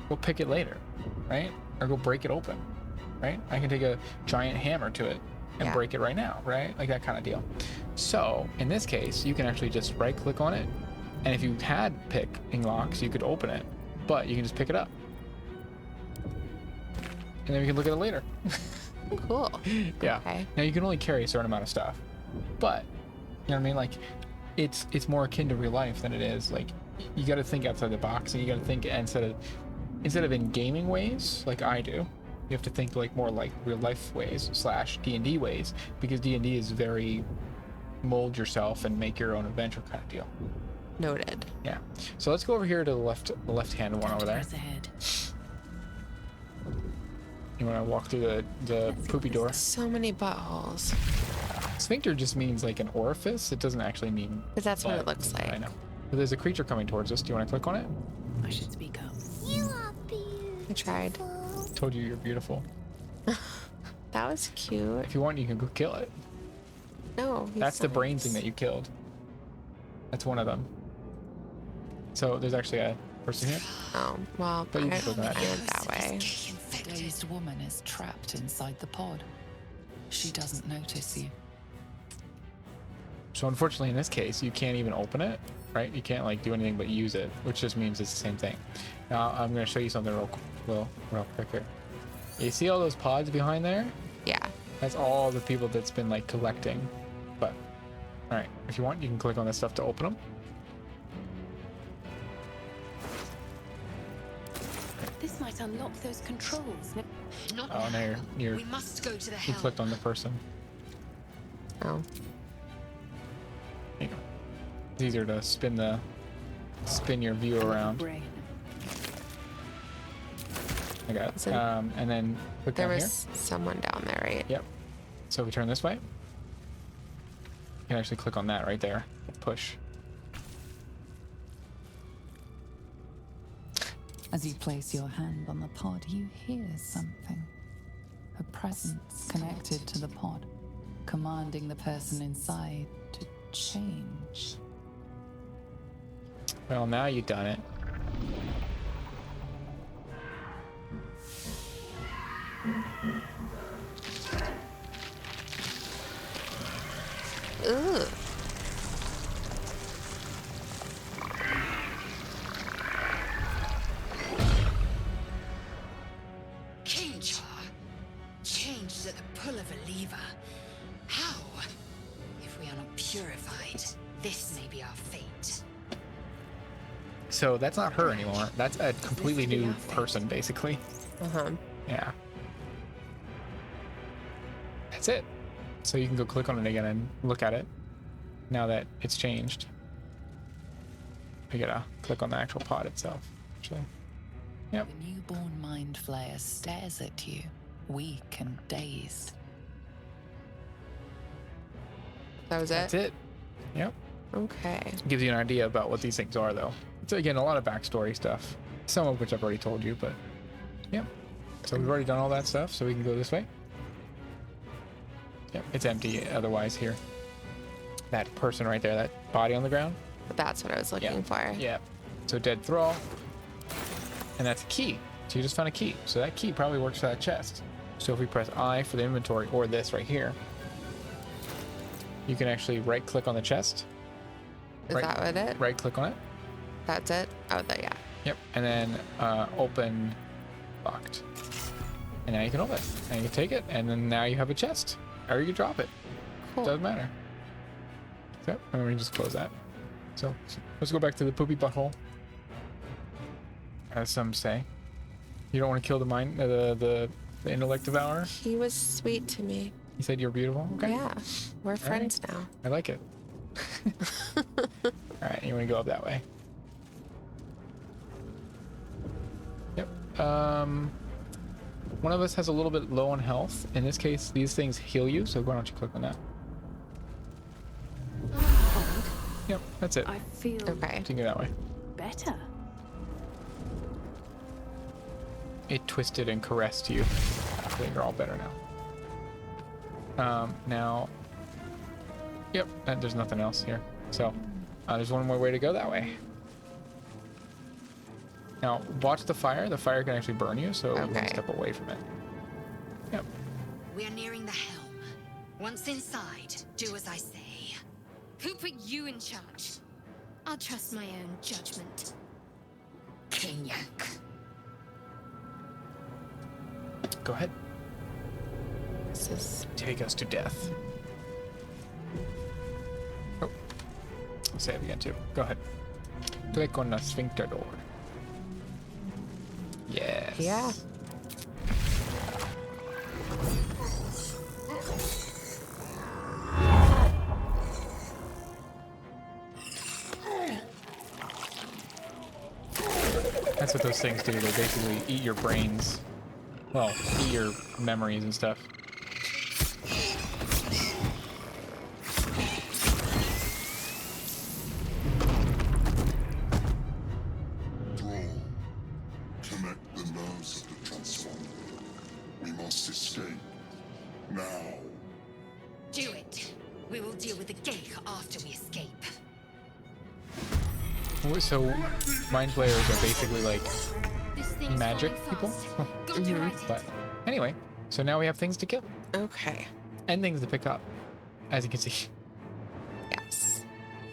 Go pick it later, right? Or go break it open, right? I can take a giant hammer to it and Yeah. break it right now, right? Like that kind of deal. So, in this case, you can actually just right-click on it, and if you had picking locks, you could open it, but you can just pick it up. And then we can look at it later. Cool. Yeah. Okay. Now you can only carry a certain amount of stuff, but you know what I mean. Like, it's more akin to real life than it is. Like, you got to think outside the box, and you got to think instead of in gaming ways, like I do. You have to think like more like real life ways / D&D ways, because D&D is very mold yourself and make your own adventure kind of deal. Noted. Yeah. So let's go over here to the left hand one over there. Press ahead. You want to walk through the poopy door. So many buttholes. Sphincter just means like an orifice. It doesn't actually mean. But that's what it butt. looks like. I know. But there's a creature coming towards us. Do you want to click on it? I should speak up. You are beautiful. I tried. Told you you're beautiful. That was cute. If you want, you can go kill it. No. That's the brain thing that you killed. That's one of them. So there's actually a person here. Oh, well, But you I can click on that. went that way. The dazed woman is trapped inside the pod. She doesn't notice you. So unfortunately, in this case, you can't even open it, right? You can't like do anything but use it, which just means it's the same thing. Now I'm going to show you something real quick here. You see all those pods behind there? Yeah. That's all the people that's been like collecting. But all right, if you want, you can click on this stuff to open them. This might unlock those controls. Not Oh, now. now you're We must go to the you hell. clicked on the person. Oh. There you go. It's easier to spin your view around. Brain. I got it. Is it- And then click There down was someone down there, right? here. Yep. So if we turn this way, you can actually click on that right there. Push. As you place your hand on the pod, you hear something. A presence connected to the pod, commanding the person inside to change. Well, now you've done it. Ugh. King Char changed at the pull of a lever. How? If we are not purified, this may be our fate. So that's not her anymore. That's a completely new person, basically. Uh-huh. Yeah. That's it. So you can go click on it again and look at it now that it's changed. You gotta click on the actual pod itself, actually. Yep. The newborn mind flayer stares at you, weak and dazed. That was That's it? it. Yep. Okay. Gives you an idea about what these things are, though. It's, again, a lot of backstory stuff. Some of which I've already told you, but... Yep. So we've already done all that stuff, so we can go this way. Yep, it's empty otherwise here. That person right there, that body on the ground. That's what I was looking for. Yeah. So dead thrall. And that's a key. So you just found a key. So that key probably works for that chest. So if we press I for the inventory, or this right here, you can actually right click on the chest. Is that what it? Right click on it. That's it? Oh, there, yeah. Yep. And then open locked. And now you can open it. And you can take it. And then now you have a chest. Or you can drop it. Cool. Doesn't matter. Yep. And then we can just close that. So let's go back to the poopy butthole. As some say. You don't want to kill the mind, the intellect devourer? He was sweet to me. He said you're beautiful? Okay. Yeah. We're friends now. I like it. Alright, you want to go up that way. Yep. One of us has a little bit low on health. In this case, these things heal you, so why don't you click on that? Yep, that's it. I feel Okay. You can go that way. better. It twisted and caressed you. I think you're all better now. Now, yep, and there's nothing else here. So, there's one more way to go that way. Now, watch the fire. The fire can actually burn you, so you can Okay. step away from it. Yep. We are nearing the helm. Once inside, do as I say. Who put you in charge? I'll trust my own judgment. King Yank. Go ahead. This is Take us to death. Oh. I'll save again, too. Go ahead. Click on the sphincter door. Yes. yeah. That's what those things do. They basically eat your brains. Well, eat your memories and stuff. Thrall, connect the nerves of the transponder. We must escape. Now. Do it. We will deal with the gate after we escape. So, mind flayers are basically like This thing's magic falling people. fast. Got to right it. But anyway, so now we have things to kill Okay. and things to pick up, as you can see. Yes.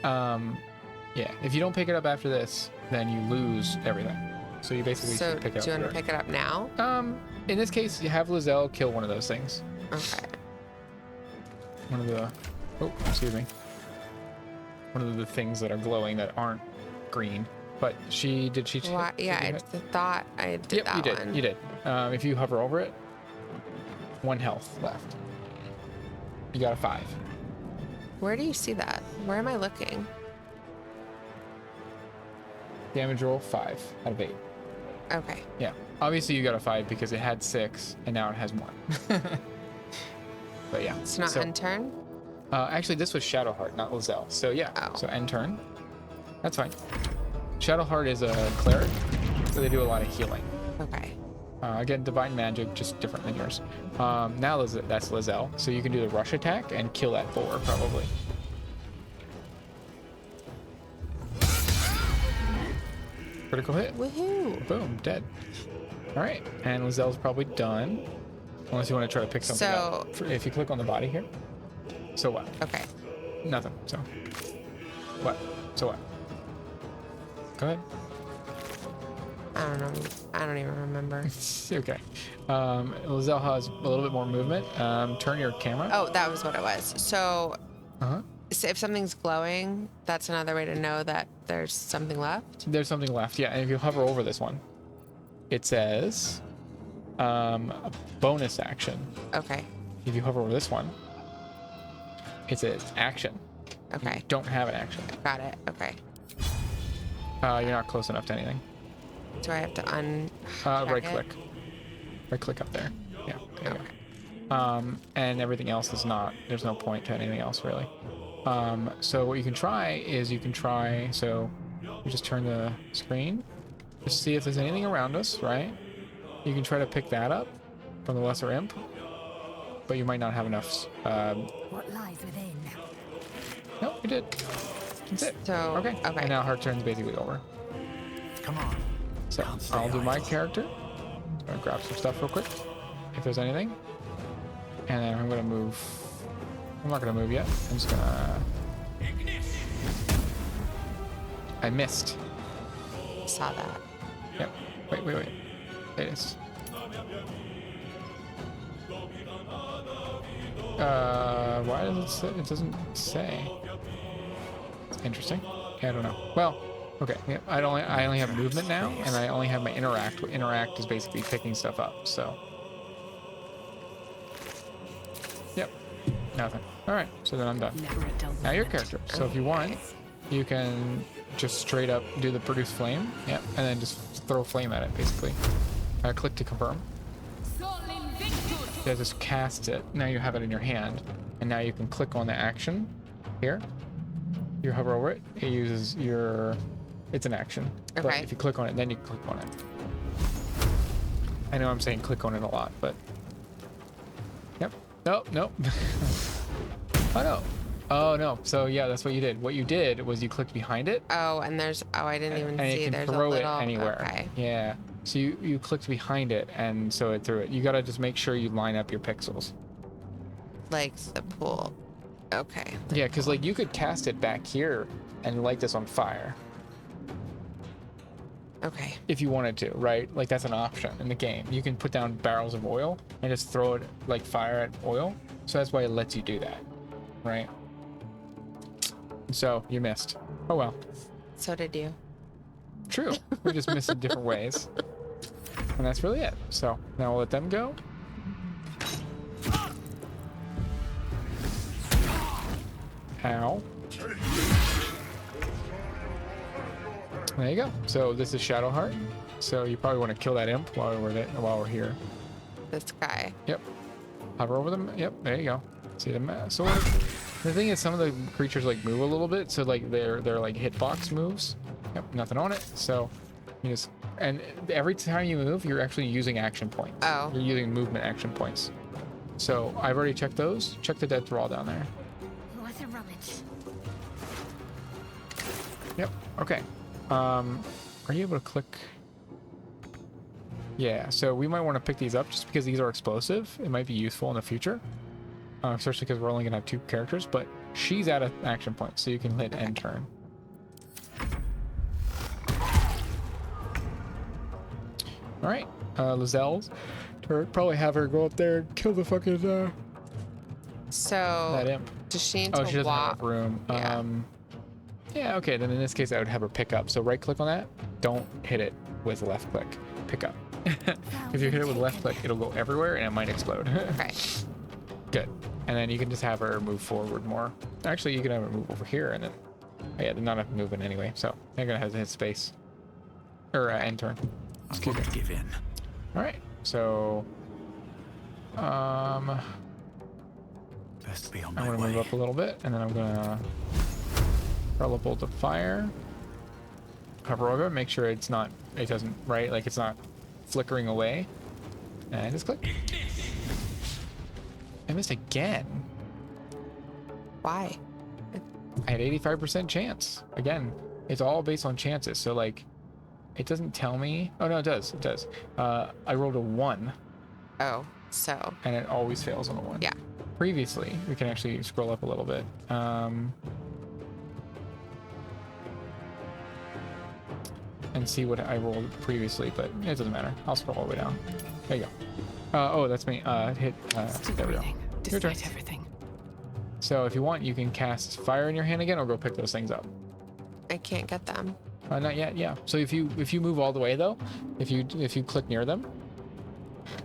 Yeah, if you don't pick it up after this, then you lose everything. So you basically So, should pick do it you up. want to pick it up now? In this case, you have Lizelle kill one of those things. Okay. One of the, oh, excuse me. One of the things that are glowing that aren't green. But she Why, yeah, I thought I did Yep, that you did. one. You did. If you hover over it, 1 health left. You got a 5. Where do you see that? Where am I looking? Damage roll 5 out of 8. Okay. Yeah. Obviously you got a 5 because it had 6 and now it has 1. But yeah. It's not end turn? Actually, this was Shadowheart, not Lizelle. So yeah. Oh. So end turn. That's fine. Shadowheart is a cleric, so they do a lot of healing. Okay. Again, divine magic, just different than yours. Now that's Lizelle, so you can do the rush attack and kill that boar probably. Critical hit. Woohoo. Boom, dead. All right, and Lizelle's probably done. Unless you want to try to pick something up. If you click on the body here. So what? Okay. Nothing. So what? So what? Go ahead. I don't know. I don't even remember. Okay. Lizelle has a little bit more movement. Turn your camera. Oh, that was what it was. So, Uh-huh. so if something's glowing, that's another way to know that there's something left. There's something left. Yeah, and if you hover over this one, it says a bonus action. Okay. If you hover over this one, it says action. Okay. You don't have an action. Got it. Okay. You're not close enough to anything. Do I have to Right click. Right click up there. Yeah. There you go. And everything else is not. There's no point to anything else really. So what you can try is so you just turn the screen, just see if there's anything around us, right? You can try to pick that up from the lesser imp, but you might not have enough. What lies within? No, you did. That's it. So, Okay. okay. And now her turn's basically over. Come on. So Can't stay I'll do my idle. character. I'm gonna grab some stuff real quick, if there's anything. And then I'm gonna move. I'm not gonna move yet. I'm just gonna. I missed. Saw that. Yep. Wait. It is. Why does it say? It doesn't say. It's interesting. Yeah, I don't know. Well, okay. Yeah, I only have movement now, and I only have my interact. Interact is basically picking stuff up. So. Yep. Nothing. All right. So then I'm done. Never a dull Now your moment. character. So if you want, you can just straight up do the produce flame. Yep. And then just throw flame at it, basically. Click to confirm. Yeah, just cast it. Now you have it in your hand. And now you can click on the action here. You hover over it. It uses your... It's an action. But Okay. if you click on it, then you click on it. I know I'm saying click on it a lot, but... Yep. Nope. Oh, no. Oh, no. So, yeah, that's what you did. What you did was you clicked behind it. Oh, and there's. Oh, I didn't even And see. you can There's a throw little. it anywhere. Okay. Yeah. So you clicked behind it, and so it threw it. You gotta just make sure you line up your pixels. Like the pool. Okay. Yeah, because like you could cast it back here and light this on fire Okay. if you wanted to, right? Like that's an option in the game. You can put down barrels of oil and just throw it like fire at oil. So that's why it lets you do that, right? So you missed. Oh well. So did you. True. We just missed in different ways. And that's really it. So now we'll let them go. Ow. There you go. So this is Shadowheart. So you probably want to kill that imp while we're here. This guy. Yep. Hover over them. Yep. There you go. See them sword. The thing is, some of the creatures like move a little bit, so like they're like hitbox moves. Yep. Nothing on it. So you just every time you move, you're actually using action points. Oh. You're using movement action points. So I've already checked those. Check the dead thrall down there. What a rubbish. Yep. Okay. Are you able to click? Yeah, so we might want to pick these up just because these are explosive. It might be useful in the future, especially because we're only gonna have 2 characters. But she's at an action point, so you can hit end turn. All right, Lazelle's turret. Probably have her go up there and kill the fucking So that imp. does she need Oh, to she doesn't have walk? enough room. Yeah. Yeah, okay, then in this case I would have her pick up. So right click on that, don't hit it with left click, pick up. If you hit it with left click, it'll go everywhere and it might explode. Okay. Good. And then you can just have her move forward more. Actually, you can have her move over here and then, oh yeah, they're not enough movement anyway, so they're gonna have to hit space. Or end turn. I won't give in. All right, so, Best be on I'm my gonna way. move up a little bit and then I'm gonna throw a bolt of fire. Hover over it, make sure it doesn't, right? Like it's not flickering away. And just click. I missed again. Why? I had 85% chance. Again, it's all based on chances. So like, it doesn't tell me. Oh no, it does. It does. I rolled a 1 Oh, so and it always fails on a 1. yeah. Previously, we can actually scroll up a little bit. And see what I rolled previously, but it doesn't matter. I'll scroll all the way down. There you go. Oh, that's me. Hit. Still There we go. breathing, Your turn. despite everything. So if you want, you can cast fire in your hand again, or go pick those things up. I can't get them. Not yet. Yeah. So if you move all the way though, if you click near them,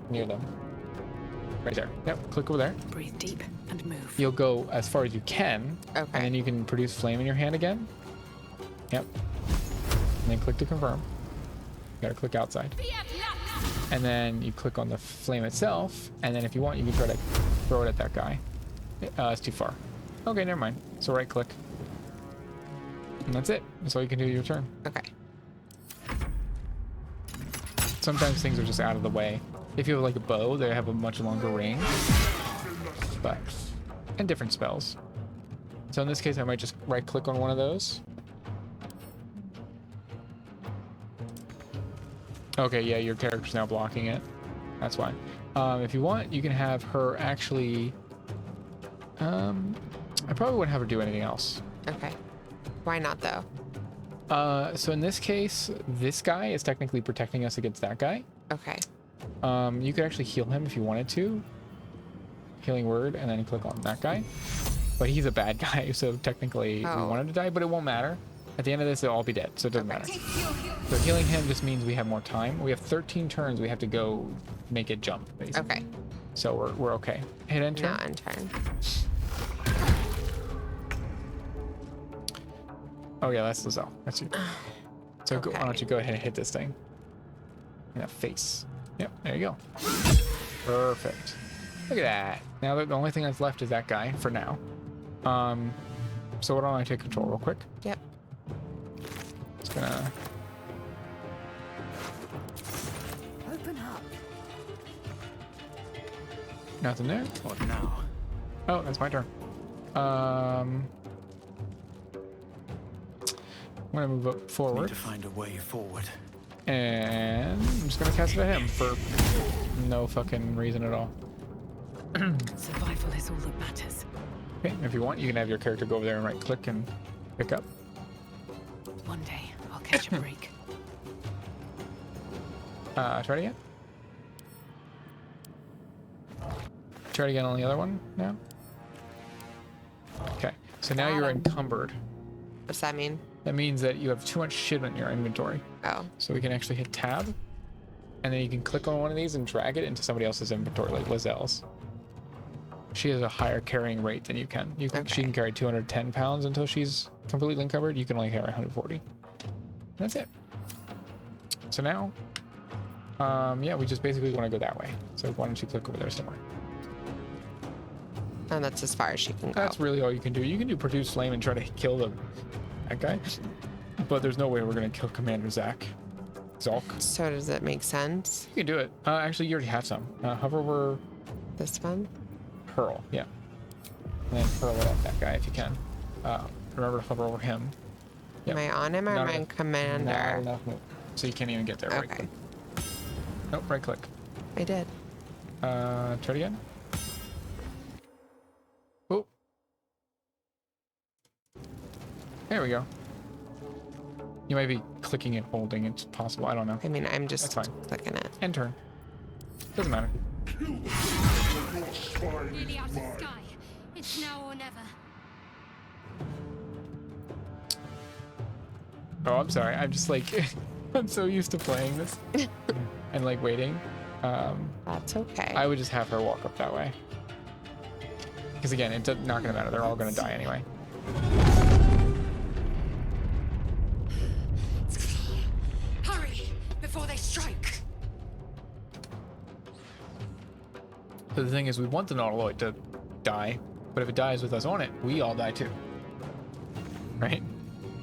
right there. Yep. Click over there. Breathe deep and move. You'll go as far as you can, Okay. and then you can produce flame in your hand again. Yep. And then click to confirm. You gotta click outside. And then you click on the flame itself, and then if you want, you can try to throw it at that guy. It's too far. Okay, never mind. So right click. And that's it. That's all you can do your turn. Okay. Sometimes things are just out of the way. If you have like a bow, they have a much longer range. But, and different spells. So in this case, I might just right click on one of those. Okay, yeah, your character's now blocking it. That's why. If you want, you can have her actually... I probably wouldn't have her do anything else. Okay. Why not though? So in this case, this guy is technically protecting us against that guy. Okay. You could actually heal him if you wanted to. Healing word, and then click on that guy. But he's a bad guy, so technically we want him to die, but it won't matter. At the end of this, they'll all be dead, so it doesn't matter. So healing him just means we have more time. We have 13 turns. We have to go make it jump, basically. Okay. So we're okay. Hit enter. Not in turn. Oh yeah, that's Lizelle. That's you. So why don't you go ahead and hit this thing in the face? Yep, there you go. Perfect. Look at that. Now the only thing that's left is that guy for now. So why don't I take control real quick? Yep. It's gonna. Open up. Nothing there. What now? Oh, that's my turn. I'm gonna move up Need forward, to find a way forward. and I'm just gonna cast it at him for no fucking reason at all. Survival is all that matters. Okay, if you want, you can have your character go over there and right click and pick up. One day, I'll catch a break. Try it again. Try it again on the other one now. Okay, so now you're encumbered. What's that mean? That means that you have too much shit in your inventory. Oh. So we can actually hit tab, and then you can click on one of these and drag it into somebody else's inventory, like Lizelle's. she has a higher carrying rate than you can. She Okay. can carry 210 pounds until she's completely encumbered. You can only carry 140. That's it. So now, yeah, we just basically want to go that way. So why don't you click over there somewhere? And that's as far as she can go. That's really all you can do. You can do produce flame and try to kill that guy, but there's no way we're gonna kill Commander Zach. Zalk. So does it make sense? You can do it. Actually, you already have some. Hover over This one? hurl, yeah, and then hurl it at that guy if you can. Remember to hover over him. Yep. Am I on him or Not am I enough- commander? Not enough move. So you can't even get there. Right Okay. click. Nope, right click. I did. Try it again. Oh. There we go. You might be clicking and holding. It's possible. I don't know. I mean, I'm just That's fine. clicking it. End turn. Doesn't matter. Nearly out of sky. It's now or never. Oh, I'm sorry. I'm just like, I'm so used to playing this and like waiting. That's okay. I would just have her walk up that way. Because again, it's not going to matter. They're all going to die anyway. Hurry before they strike. So the thing is, we want the Nautiloid to die, but if it dies with us on it, we all die too. Right?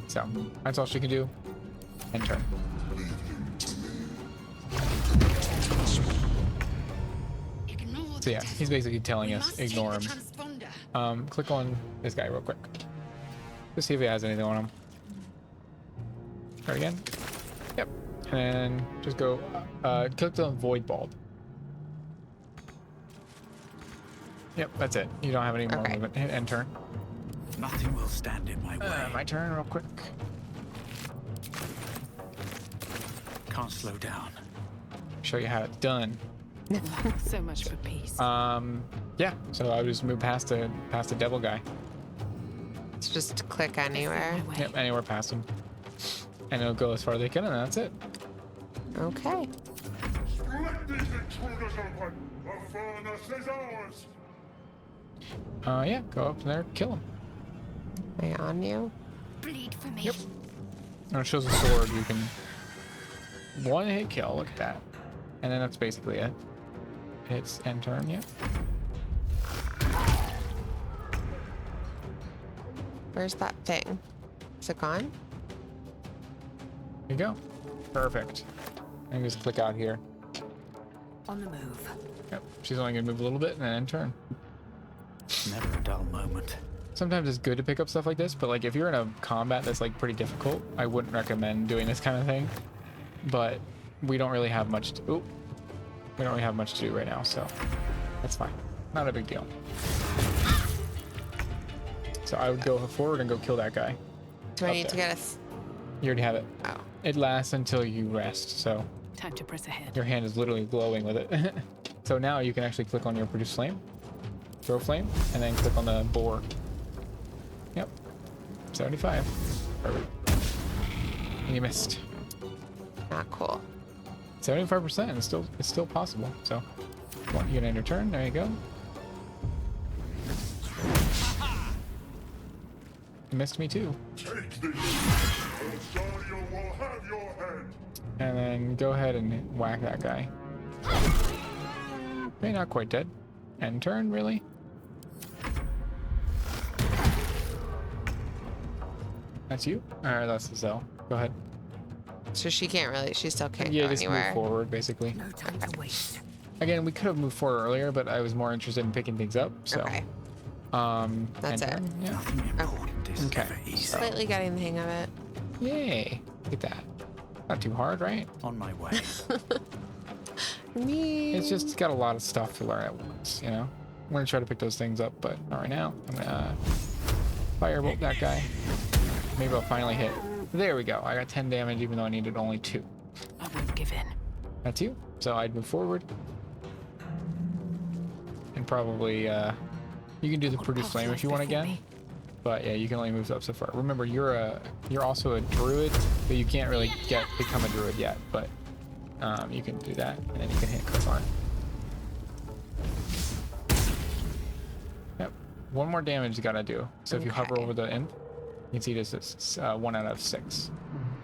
So, that's all she can do. End turn. Ignore So yeah, the he's basically telling We us, must take ignore the him. transponder. Click on this guy real quick. Let's see if he has anything on him. Try it again. Yep. And then just go, click on Void Bulb. Yep, that's it. You don't have any more Okay. movement. Hit end turn. Nothing will stand in my way. My turn real quick. Can't slow down. Show you how it's done. So much for peace. Yeah, so I would just move past the devil guy. It's just click anywhere. My way. Yep, anywhere past him. And it'll go as far as they can, and that's it. Okay. Let these intruders open! The furnace is ours! Yeah, go up there, kill him. Am I on you? Bleed for me. Yep. And it shows a sword. You can one hit kill. Look at that. And then that's basically it. Hits end turn. Yep. Where's that thing? Is it gone? There you go. Perfect. And just click out here. On the move. Yep. She's only gonna move a little bit and then end turn. Never a dull moment. Sometimes it's good to pick up stuff like this, but like if you're in a combat that's like pretty difficult, I wouldn't recommend doing this kind of thing. But we don't really have much to, we don't really have much to do right now, so that's fine. Not a big deal. So I would go forward and go kill that guy. Do I Up need to there. get us? You already have it. Oh. It lasts until you rest, so Time to press ahead. your hand is literally glowing with it. So now you can actually click on your produce flame, throw flame, and then click on the boar. Yep. 75. Perfect. And you missed. Not cool. 75%. It's still possible. So you can end your turn. There you go. You missed me too. Take this! Rosario will have your head! And then go ahead and whack that guy. Okay, not quite dead. End turn, really? That's you? Alright, that's the Zell. Go ahead. So she can't really. She still can't Yeah, go just anywhere. move forward, basically. No time to waste. Again, we could have moved forward earlier, but I was more interested in picking things up, so. Okay. That's end it. turn, Yeah. Nothing important is Okay. ever easy. Slightly getting the hang of it. Yay. Look at that. Not too hard, right? On my way. Me. It's just got a lot of stuff to learn at once, you know? I'm gonna try to pick those things up, but not right now. I'm gonna firebolt that guy. Maybe I'll finally hit. There we go. I got 10 damage even though I needed only 2. I won't give in. That's you. So I'd move forward. And probably, you can do the produce flame if you want again. But yeah, you can only move up so far. Remember, you're also a druid, but you can't really become a druid yet. But you can do that, and then you can hit click on it. one more damage you gotta do. So if you hover Okay. over the imp, you can see this is 1 out of 6.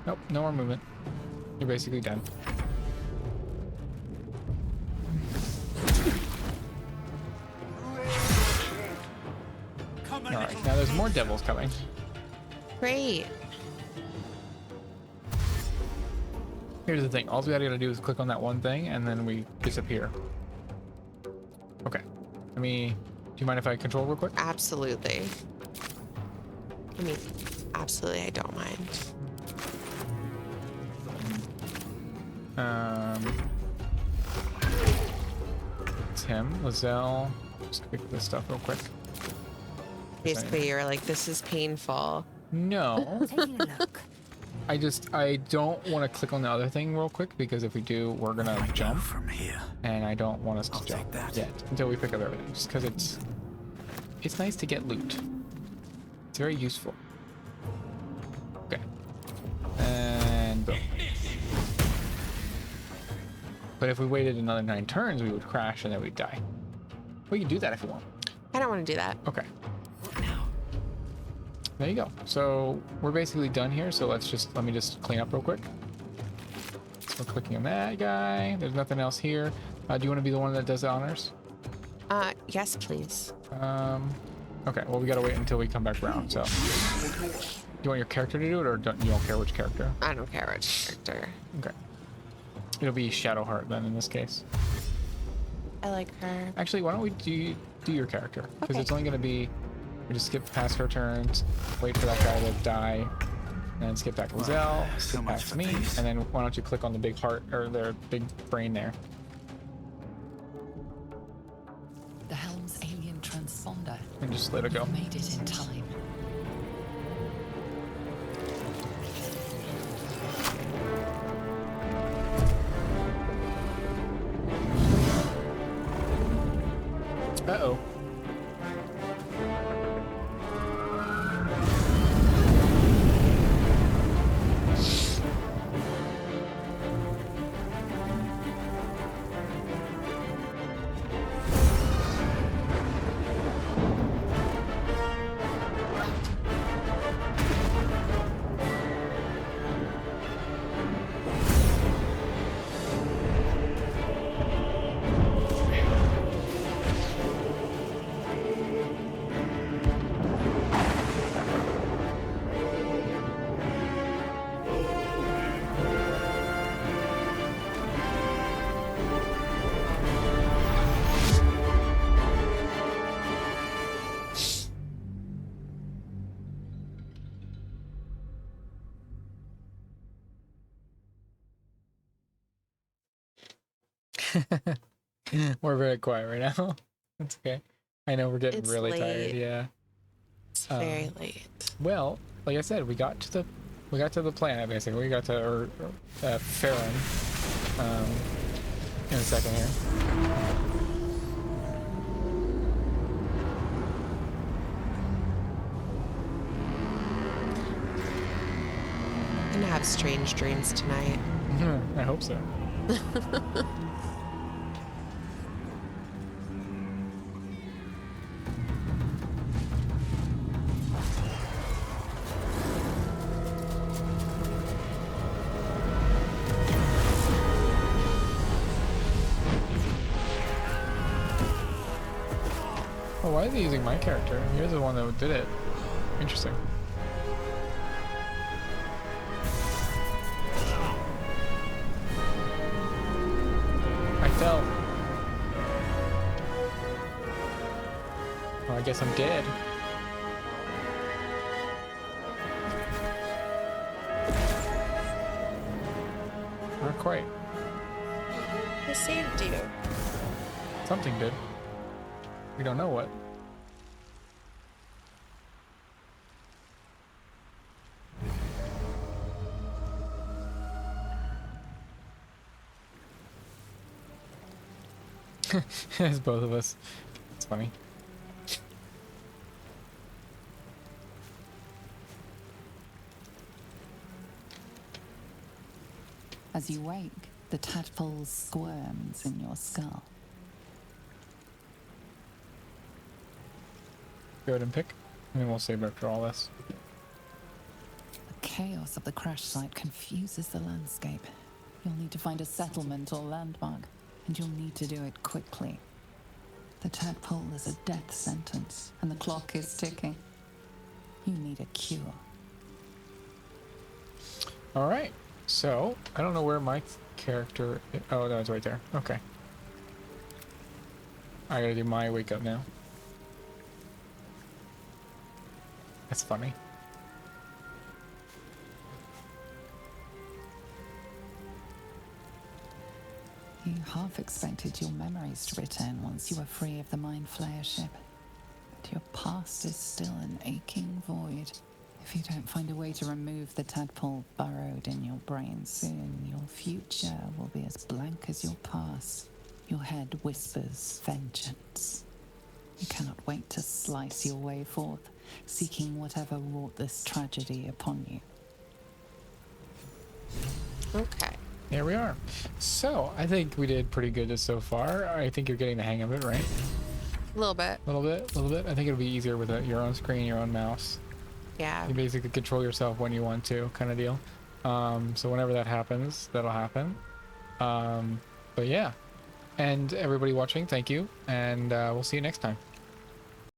Nope, no more movement. You're basically done. Come a All right, little now there's more closer. devils coming. Great. Here's the thing. All we gotta do is click on that one thing, and then we disappear. Okay. Let me. Do you mind if I control real quick? Absolutely. I mean, absolutely, I don't mind. It's him, Lizelle. Just click this stuff real quick. Basically, you're like, this is painful. No, Taking a look. I don't want to click on the other thing real quick because if we do, we're gonna I go jump, from here. and I don't want us to I'll jump take that. yet until we pick up everything. Just because it's nice to get loot. It's very useful. Okay, and boom. But if we waited another 9 turns, we would crash and then we'd die. We can do that if you want. I don't want to do that. Okay. What now? There you go. So we're basically done here. So let me just clean up real quick. So clicking on that guy. There's nothing else here. Do you want to be the one that does the honors? Yes, please. Okay. Well, we gotta wait until we come back around. So, you want your character to do it, or you don't care which character? I don't care which character. Okay. It'll be Shadowheart then in this case. I like her. Actually, why don't we do your character? Because Okay. it's only gonna be. We just skip past her turns, wait for that guy to die, and then skip back to Lizelle, so skip much past for me, peace. and then why don't you click on the big heart or their big brain there? The helm's alien transponder. And just let it go. You made it in time. Uh-oh. We're very quiet right now. That's okay. I know we're getting It's really late. tired. Yeah. It's very late. Well, like I said, we got to the planet basically. We got to Farron in a second here. I'm gonna have strange dreams tonight. I hope so. Oh, why is he using my character? You're the one that did it. Interesting. I fell. Well, I guess I'm dead. Not quite. I saved you. Something did. We don't know what. It's both of us. It's funny. As you wake, the tadpole squirms in your skull. go ahead and pick, and then we'll save after all this. The chaos of the crash site confuses the landscape. You'll need to find a settlement or landmark, and you'll need to do it quickly. The tadpole is a death sentence, and the clock is ticking. You need a cure. All right. So I don't know where my character. Oh, no, it's right there. Okay. I gotta do my wake up now. That's funny. You half expected your memories to return once you were free of the Mind Flayer ship. But your past is still an aching void. If you don't find a way to remove the tadpole burrowed in your brain soon, your future will be as blank as your past. Your head whispers vengeance. You cannot wait to slice your way forth, seeking whatever wrought this tragedy upon you. Okay. There we are. So I think we did pretty good so far. I think you're getting the hang of it, right? A little bit. A little bit, a little bit. I think it'll be easier with your own screen, your own mouse. Yeah. You basically control yourself when you want to, kind of deal. So whenever that happens, that'll happen. But yeah. And everybody watching, thank you. And we'll see you next time.